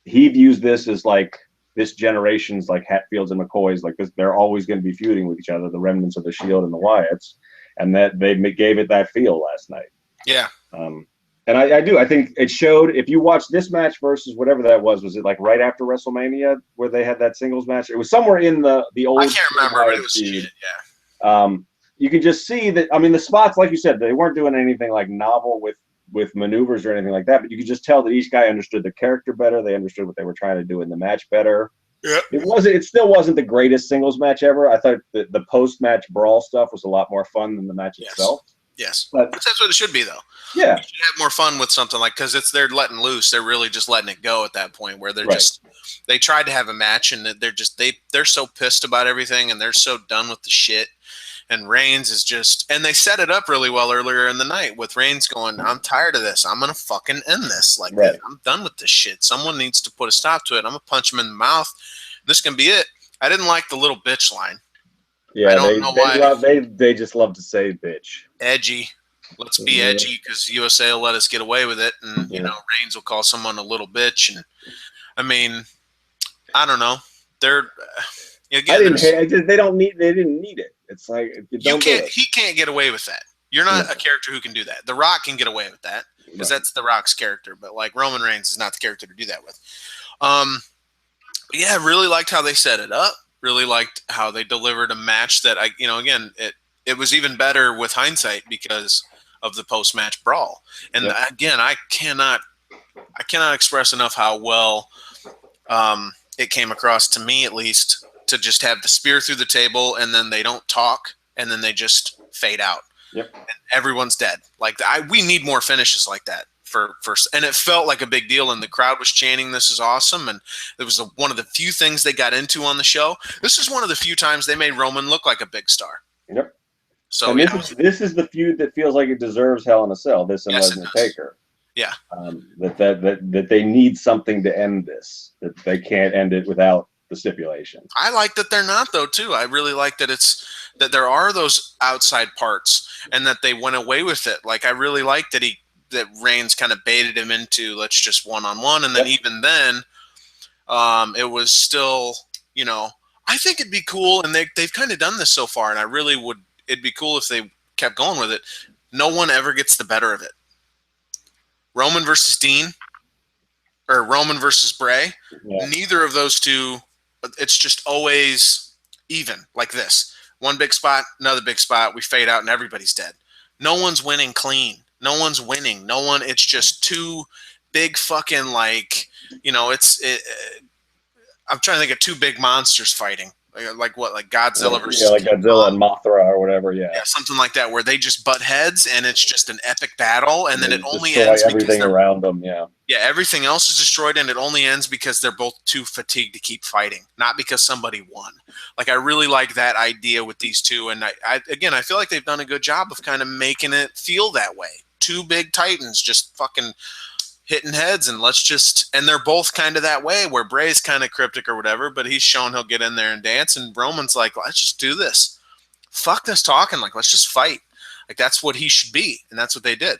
he views this as like this generation's like Hatfields and McCoys, like this, they're always going to be feuding with each other, the remnants of the Shield and the Wyatts. And that they gave it that feel last night. Yeah. And I do. I think it showed, if you watch this match versus whatever that was it like right after WrestleMania where they had that singles match? It was somewhere in the old. I can't remember, but it was shit, yeah. You can just see that. I mean, the spots, like you said, they weren't doing anything like novel with maneuvers or anything like that, but you could just tell that each guy understood the character better. They understood what they were trying to do in the match better. Yeah. It still wasn't the greatest singles match ever. I thought the post-match brawl stuff was a lot more fun than the match itself. Yes, but that's what it should be, though. Yeah, you should have more fun with something like, because they're letting loose. They're really just letting it go at that point where they're just. They tried to have a match and they're so pissed about everything and they're so done with the shit. And Reigns is just, and they set it up really well earlier in the night with Reigns going, "I'm tired of this. I'm gonna fucking end this. Like, I'm done with this shit. Someone needs to put a stop to it. I'm gonna punch him in the mouth. This can be it." I didn't like the little bitch line. Yeah, I don't know why. They just love to say bitch. Edgy. Let's be edgy because USA will let us get away with it, and you know Reigns will call someone a little bitch. And I mean, I don't know. They're again. They didn't need it. It's like you can't. He can't get away with that. You're not a character who can do that. The Rock can get away with that because that's The Rock's character. But like Roman Reigns is not the character to do that with. Yeah, really liked how they set it up. Really liked how they delivered a match that again, it was even better with hindsight because of the post-match brawl. And again, I cannot express enough how well it came across to me, at least, to just have the spear through the table and then they don't talk and then they just fade out. Yep. And everyone's dead. Like we need more finishes like that. And it felt like a big deal, and the crowd was chanting, "This is awesome!" And it was one of the few things they got into on the show. This is one of the few times they made Roman look like a big star. Yep. So this is the feud that feels like it deserves Hell in a Cell. This and Lesnar Taker. Yeah. That they need something to end this. That they can't end it without the stipulation. I like that they're not, though, too. I really like that there are those outside parts and that they went away with it. Like I really like that Reigns kind of baited him into let's just one-on-one, and then even then, it was still, I think it'd be cool, and they've kind of done this so far, and I really would. It'd be cool if they kept going with it. No one ever gets the better of it. Roman versus Dean, or Roman versus Bray. Yeah. Neither of those two. It's just always even like this. One big spot, another big spot. We fade out, and everybody's dead. No one's winning clean. No one's winning. It's just two big fucking I'm trying to think of two big monsters fighting. Like what? Like Godzilla versus like Godzilla and Mothra or whatever. Yeah, something like that, where they just butt heads and it's just an epic battle, and then it only ends everything around them. Yeah, everything else is destroyed, and it only ends because they're both too fatigued to keep fighting, not because somebody won. Like I really like that idea with these two, and I feel like they've done a good job of kind of making it feel that way. Two big titans just fucking hitting heads, and and they're both kind of that way, where Bray's kind of cryptic or whatever, but he's shown he'll get in there and dance, and Roman's like, let's just do this. Fuck this talking, like let's just fight. Like that's what he should be, and that's what they did.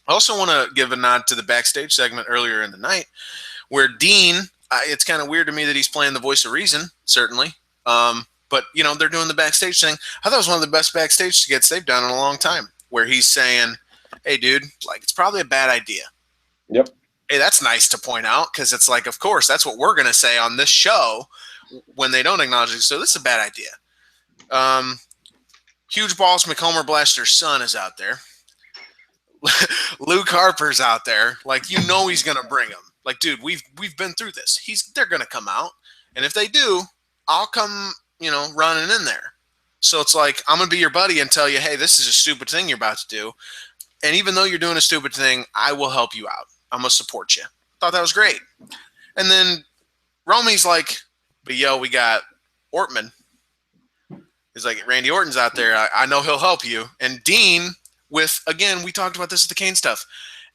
I also want to give a nod to the backstage segment earlier in the night, where Dean, it's kind of weird to me that he's playing the voice of reason, certainly, but they're doing the backstage thing. I thought it was one of the best backstage skits they've done in a long time, where he's saying, "Hey dude, like it's probably a bad idea." Yep. Hey, that's nice to point out, because it's like, of course, that's what we're going to say on this show when they don't acknowledge it. So this is a bad idea. Huge Balls McHomer Blaster's son is out there. Luke Harper's out there. Like, he's going to bring him. Like, dude, we've been through this. They're going to come out. And if they do, I'll come, running in there. So it's like, I'm going to be your buddy and tell you, hey, this is a stupid thing you're about to do. And even though you're doing a stupid thing, I will help you out. I'm going to support you. Thought that was great. And then Romy's like, but we got Ortman. He's like, Randy Orton's out there. I know he'll help you. And Dean, with, again, we talked about this at the Kane stuff,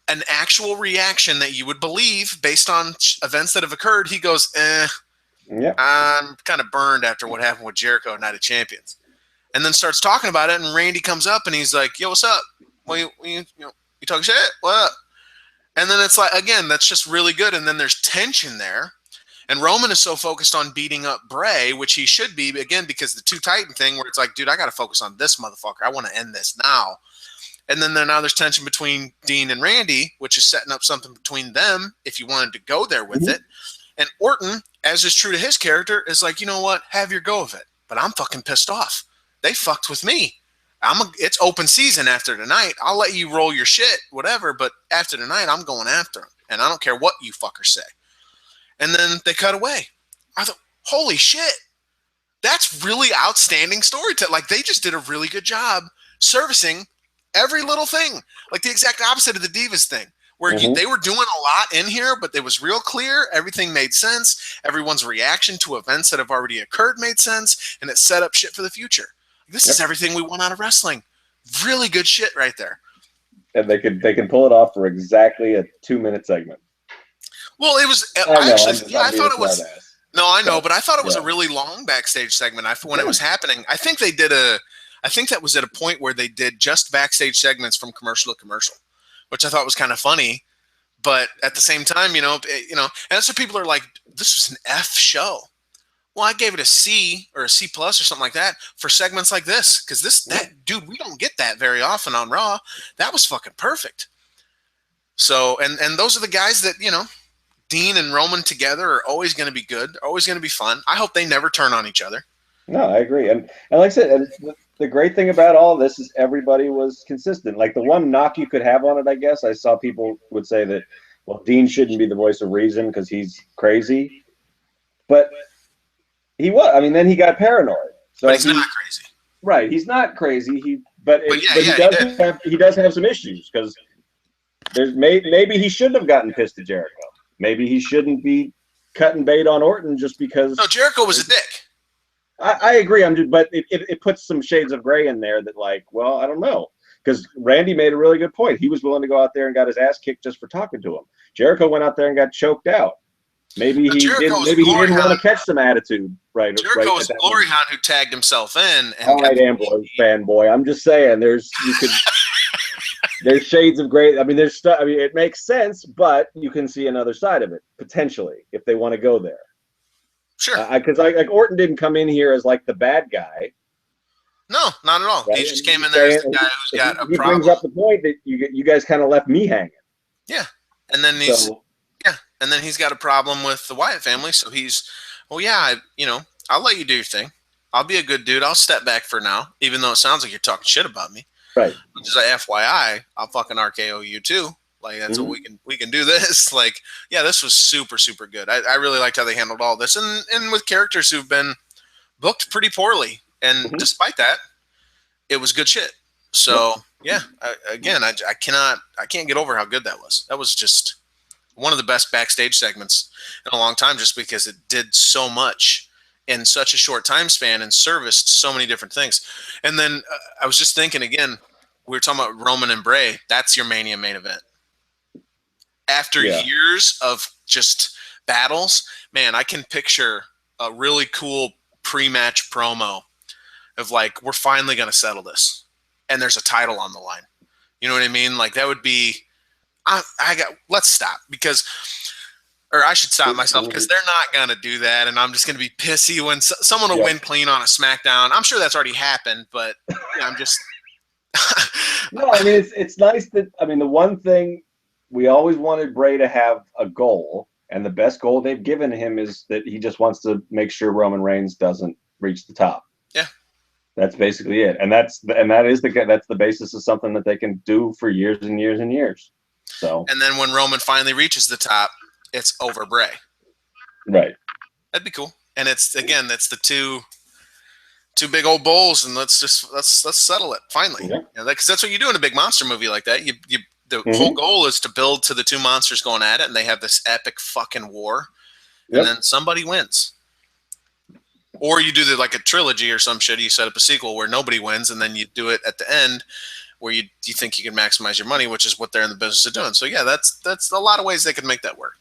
an actual reaction that you would believe based on events that have occurred, he goes, I'm kind of burned after what happened with Jericho at Night of Champions. And then starts talking about it, and Randy comes up, and he's like, yo, what's up? Well, you talking shit? What up? And then it's like, again, that's just really good. And then there's tension there. And Roman is so focused on beating up Bray, which he should be, again, because the two Titan thing where it's like, dude, I got to focus on this motherfucker. I want to end this now. And then now there's tension between Dean and Randy, which is setting up something between them if you wanted to go there with it. And Orton, as is true to his character, is like, you know what? Have your go of it. But I'm fucking pissed off. They fucked with me. It's open season after tonight. I'll let you roll your shit, whatever. But after tonight, I'm going after him. And I don't care what you fuckers say. And then they cut away. I thought, holy shit. That's really outstanding storytelling. Like, they just did a really good job servicing every little thing. Like the exact opposite of the Divas thing, where they were doing a lot in here, but it was real clear. Everything made sense. Everyone's reaction to events that have already occurred made sense, and it set up shit for the future. This is everything we want out of wrestling. Really good shit right there. And they can pull it off for exactly a 2-minute segment. Well, it was. I thought it was. No, I know, but I thought it was a really long backstage segment. When it was happening, I think they did I think that was at a point where they did just backstage segments from commercial to commercial, which I thought was kind of funny. But at the same time, and that's what people are like, this was an F show. Well, I gave it a C or a C plus or something like that for segments like this. Because dude, we don't get that very often on Raw. That was fucking perfect. So, and those are the guys that, Dean and Roman together are always going to be good. They're always going to be fun. I hope they never turn on each other. No, I agree. And like I said, the great thing about all this is everybody was consistent. Like the one knock you could have on it, I guess, I saw people would say that, well, Dean shouldn't be the voice of reason because he's crazy. But he was. I mean, then he got paranoid. So but he's not crazy. Right. He's not crazy. He does have some issues because maybe he shouldn't have gotten pissed at Jericho. Maybe he shouldn't be cutting bait on Orton just because. No, Jericho was a dick. I agree. But it puts some shades of gray in there that, like, well, I don't know. Because Randy made a really good point. He was willing to go out there and got his ass kicked just for talking to him. Jericho went out there and got choked out. Maybe he didn't want to catch some attitude. Right. Jericho was Glory Hunt who tagged himself in. And all right, Ambrose fanboy. I'm just saying, there's shades of gray. I mean, it makes sense, but you can see another side of it potentially if they want to go there. Sure. Because like Orton didn't come in here as like the bad guy. No, not at all. Right? He just came in there as the guy who's got a problem. He brings up the point that you guys kind of left me hanging. Yeah, and then he's got a problem with the Wyatt family. So he's, I'll let you do your thing. I'll be a good dude. I'll step back for now, even though it sounds like you're talking shit about me. Right. Just like FYI, I'll fucking RKO you too. Like that's what we can do this. Like, yeah, this was super, super good. I really liked how they handled all this. And with characters who've been booked pretty poorly. And despite that, it was good shit. So I can't get over how good that was. That was just one of the best backstage segments in a long time, just because it did so much in such a short time span and serviced so many different things. And then I was just thinking again, we were talking about Roman and Bray. That's your Mania main event. After years of just battles, man, I can picture a really cool pre-match promo of like, we're finally going to settle this. And there's a title on the line. You know what I mean? Like that would be, let's stop or I should stop myself because they're not going to do that. And I'm just going to be pissy when someone will win clean on a SmackDown. I'm sure that's already happened, but I'm just. No, I mean, it's nice that, the one thing we always wanted Bray to have a goal, and the best goal they've given him is that he just wants to make sure Roman Reigns doesn't reach the top. Yeah. That's basically it. And that's the basis of something that they can do for years and years and years. So. And then when Roman finally reaches the top, it's over Bray. Right. That'd be cool. And that's the two big old bulls, and let's settle it finally. Yeah. Because that's what you do in a big monster movie like that. The whole goal is to build to the two monsters going at it, and they have this epic fucking war, and then somebody wins. Or you do like a trilogy or some shit. You set up a sequel where nobody wins, and then you do it at the end where you think you can maximize your money, which is what they're in the business of doing. So yeah, that's a lot of ways they could make that work.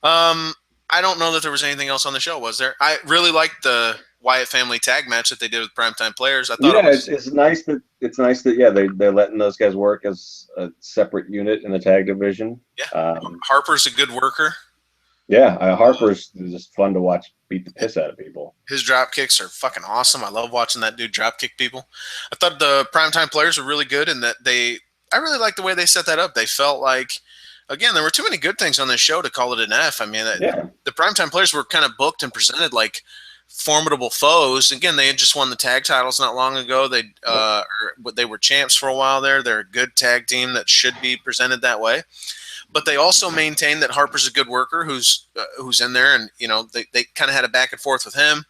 I don't know that there was anything else on the show, was there? I really liked the Wyatt family tag match that they did with Primetime Players. I thought it's nice that they're letting those guys work as a separate unit in the tag division. Yeah, Harper's a good worker. Yeah, Harper's just fun to watch beat the piss out of people. His drop kicks are fucking awesome. I love watching that dude drop kick people. I thought the primetime players were really good in that I really like the way they set that up. They felt like, again, there were too many good things on this show to call it an F. I mean, the primetime players were kind of booked and presented like formidable foes. Again, they had just won the tag titles not long ago. They were champs for a while there. They're a good tag team that should be presented that way. But they also maintain that Harper's a good worker who's in there, and they kind of had a back and forth with him.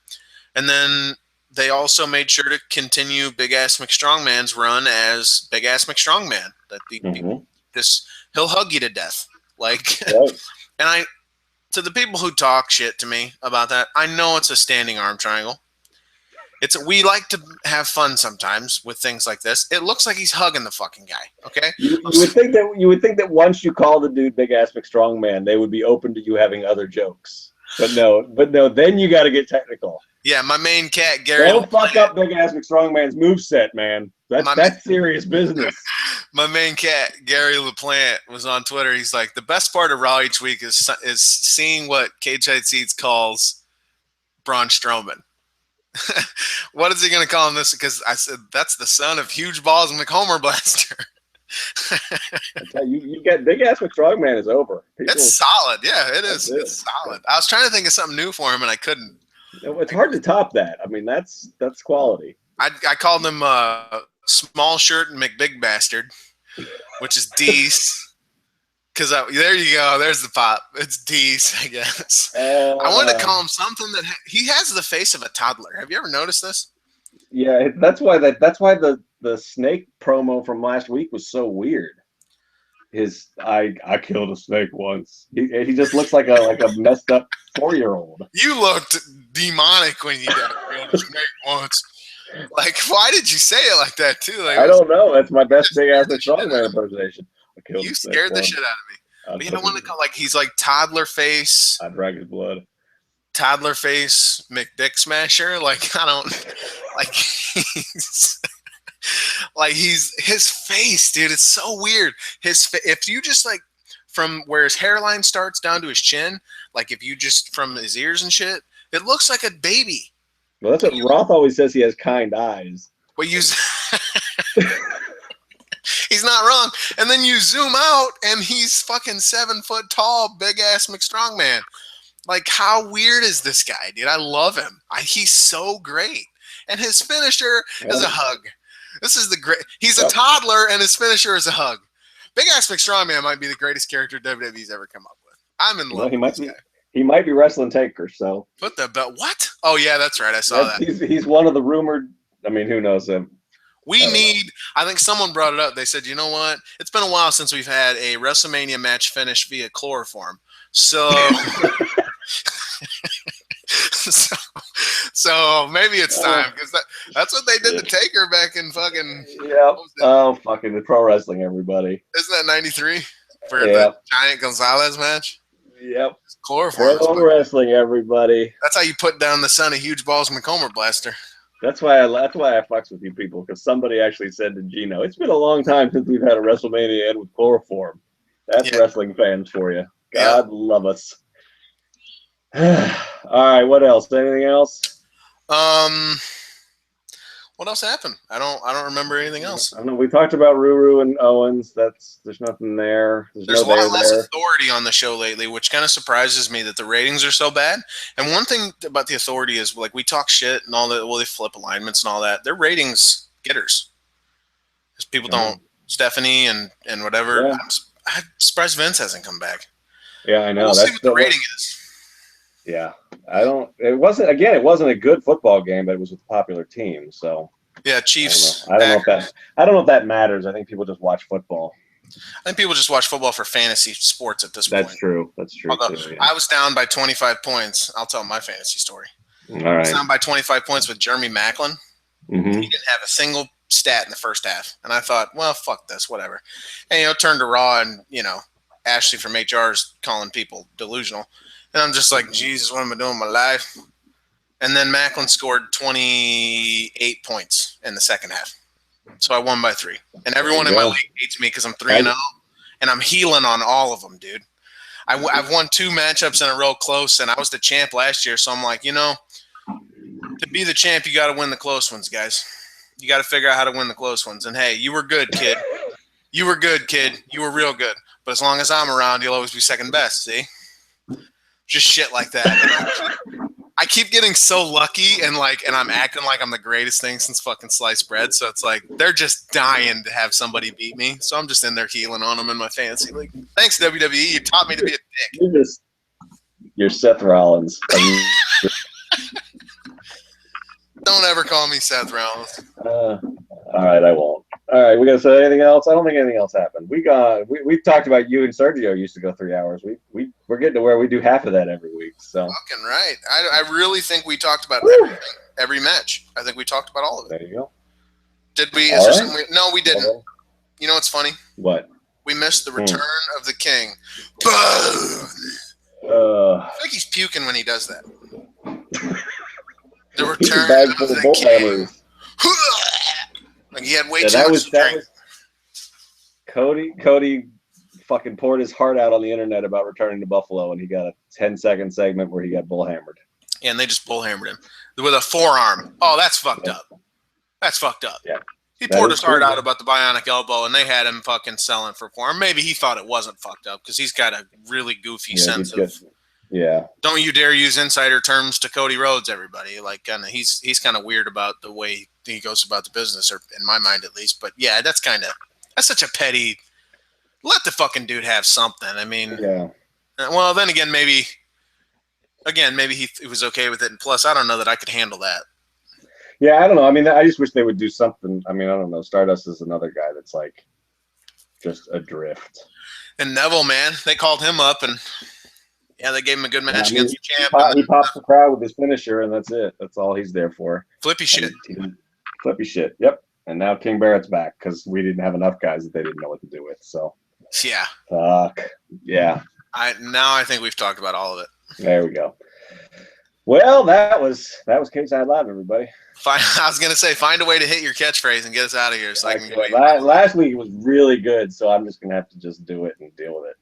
And then they also made sure to continue Big Ass McStrongman's run as Big Ass McStrongman. That he'll hug you to death. Like, and to the people who talk shit to me about that, I know it's a standing arm triangle. We like to have fun sometimes with things like this. It looks like he's hugging the fucking guy. Okay. You would think that once you call the dude Big Ass McStrongman, they would be open to you having other jokes. But no. Then you got to get technical. Yeah, my main cat Gary. Don't fuck up Big Ass McStrongman's moveset, man. That's serious business. My main cat Gary LaPlante was on Twitter. He's like, the best part of Raw each week is seeing what Cageside calls Braun Strowman. What is he going to call him this? Because I said that's the son of Huge Balls and McHomer Blaster. you get Big Ass McStrongman is over. It's solid. Yeah, it is. It's solid. I was trying to think of something new for him, and I couldn't. It's hard to top that. I mean, that's quality. I called him Small Shirt and McBig Bastard, which is D's. Because there you go. There's the pop. It's D's, I guess. I wanted to call him something that he has the face of a toddler. Have you ever noticed this? Yeah, that's why the snake promo from last week was so weird. I killed a snake once. He just looks like a messed up 4-year-old. You looked demonic when you killed a snake once. Like, why did you say it like that too? Like, I don't know. That's my best Big Ass McStrongman impersonation. You scared the shit out of me. But you don't want to call he's like toddler face. I'd drag his blood. Toddler face McDick Smasher. Like, I don't like he's like his face, dude. It's so weird. If you just like from where his hairline starts down to his chin, like if you just from his ears and shit, it looks like a baby. Well, that's what Roth always says. He has kind eyes. Well, he's not wrong. And then you zoom out, and he's fucking 7 foot tall, big ass McStrongman. Like, how weird is this guy, dude? I love him. He's so great. And his finisher is a hug. This is the great. He's a toddler, and his finisher is a hug. Big ass McStrongman might be the greatest character WWE's ever come up with. I'm in love with this guy. He might be wrestling Taker, so. Put the belt. What? Oh, yeah, that's right. I saw that. He's one of the rumored. I mean, who knows him? I think someone brought it up. They said, you know what? It's been a while since we've had a WrestleMania match finished via chloroform. So, so maybe it's time because that's what they did to Taker back in fucking. Yeah. Oh, fucking the pro wrestling, everybody. Isn't that 93 for the Giant Gonzalez match? Yep. Chloroform. Pro wrestling, everybody. That's how you put down the son of Huge Balls McHomer Blaster. That's why I fucks with you people, because somebody actually said to Geno, it's been a long time since we've had a WrestleMania end with chloroform. That's wrestling fans for you. God love us. All right, what else? Anything else? What else happened? I don't remember anything else. I don't know. We talked about Ruru and Owens. There's nothing there. There's a lot less authority on the show lately, which kind of surprises me that the ratings are so bad. And one thing about the authority is, like, we talk shit and all that. Well, they flip alignments and all that. Their ratings getters. Because people don't. Stephanie and whatever. Yeah. I'm surprised Vince hasn't come back. Yeah, I know. We'll see what the rating is. Yeah, it wasn't a good football game, but it was with a popular team. So yeah, Chiefs. I don't know if that matters. I think people just watch football. I think people just watch football for fantasy sports at this point. That's true. Although, too, yeah. I was down by 25 points. I'll tell my fantasy story. All right. I was down by 25 points with Jeremy Maclin. Mm-hmm. He didn't have a single stat in the first half, and I thought, well, fuck this, whatever. And turned to Raw, and Ashley from HR is calling people delusional. And I'm just like, Jesus, what am I doing with my life? And then Macklin scored 28 points in the second half. So I won by 3. And everyone in my league hates me because I'm 3-0. And I'm healing on all of them, dude. I've won 2 matchups in a row close, and I was the champ last year. So I'm like, to be the champ, you got to win the close ones, guys. You got to figure out how to win the close ones. And hey, you were good, kid. You were good, kid. You were real good. But as long as I'm around, you'll always be second best. See, just shit like that. I keep getting so lucky and I'm acting like I'm the greatest thing since fucking sliced bread. So it's like they're just dying to have somebody beat me. So I'm just in there healing on them in my fantasy league. Thanks, WWE. You taught me to be a dick. You're Seth Rollins. Don't ever call me Seth Rollins. All right, I won't. All right, we gonna say anything else? I don't think anything else happened. We talked about you and Sergio used to go 3 hours. We're getting to where we do half of that every week. So fucking right. I really think we talked about every match. I think we talked about all of it. There you go. Did we? No, we didn't. Well, You know what's funny? What? We missed the return of the king. I I think he's puking when he does that. The return of the king. Like he had way too much strength. Cody fucking poured his heart out on the internet about returning to Buffalo, and he got a 10-second segment where he got bullhammered. Yeah, and they just bullhammered him with a forearm. Oh, that's fucked up. That's fucked up. Yeah. He poured his heart out about the bionic elbow, and they had him fucking selling for porn. Maybe he thought it wasn't fucked up because he's got a really goofy sense of. Yeah. Don't you dare use insider terms to Cody Rhodes, everybody. Like, he's kind of weird about the way he goes about the business, or in my mind at least. But yeah, that's such a petty. Let the fucking dude have something. I mean, yeah. Well, then again, maybe he was okay with it. And plus, I don't know that I could handle that. Yeah, I don't know. I mean, I just wish they would do something. I mean, I don't know. Stardust is another guy that's like just adrift. And Neville, man, they called him up and. Yeah, they gave him a good match against the champ. He pops the crowd with his finisher, and that's it. That's all he's there for. Flippy shit. Flippy shit. Yep. And now King Barrett's back because we didn't have enough guys that they didn't know what to do with. So. Yeah. Fuck. Yeah. I think we've talked about all of it. There we go. Well, that was Cageside Live, everybody. I was gonna say, find a way to hit your catchphrase and get us out of here. So I can last week was really good, so I'm just gonna have to just do it and deal with it.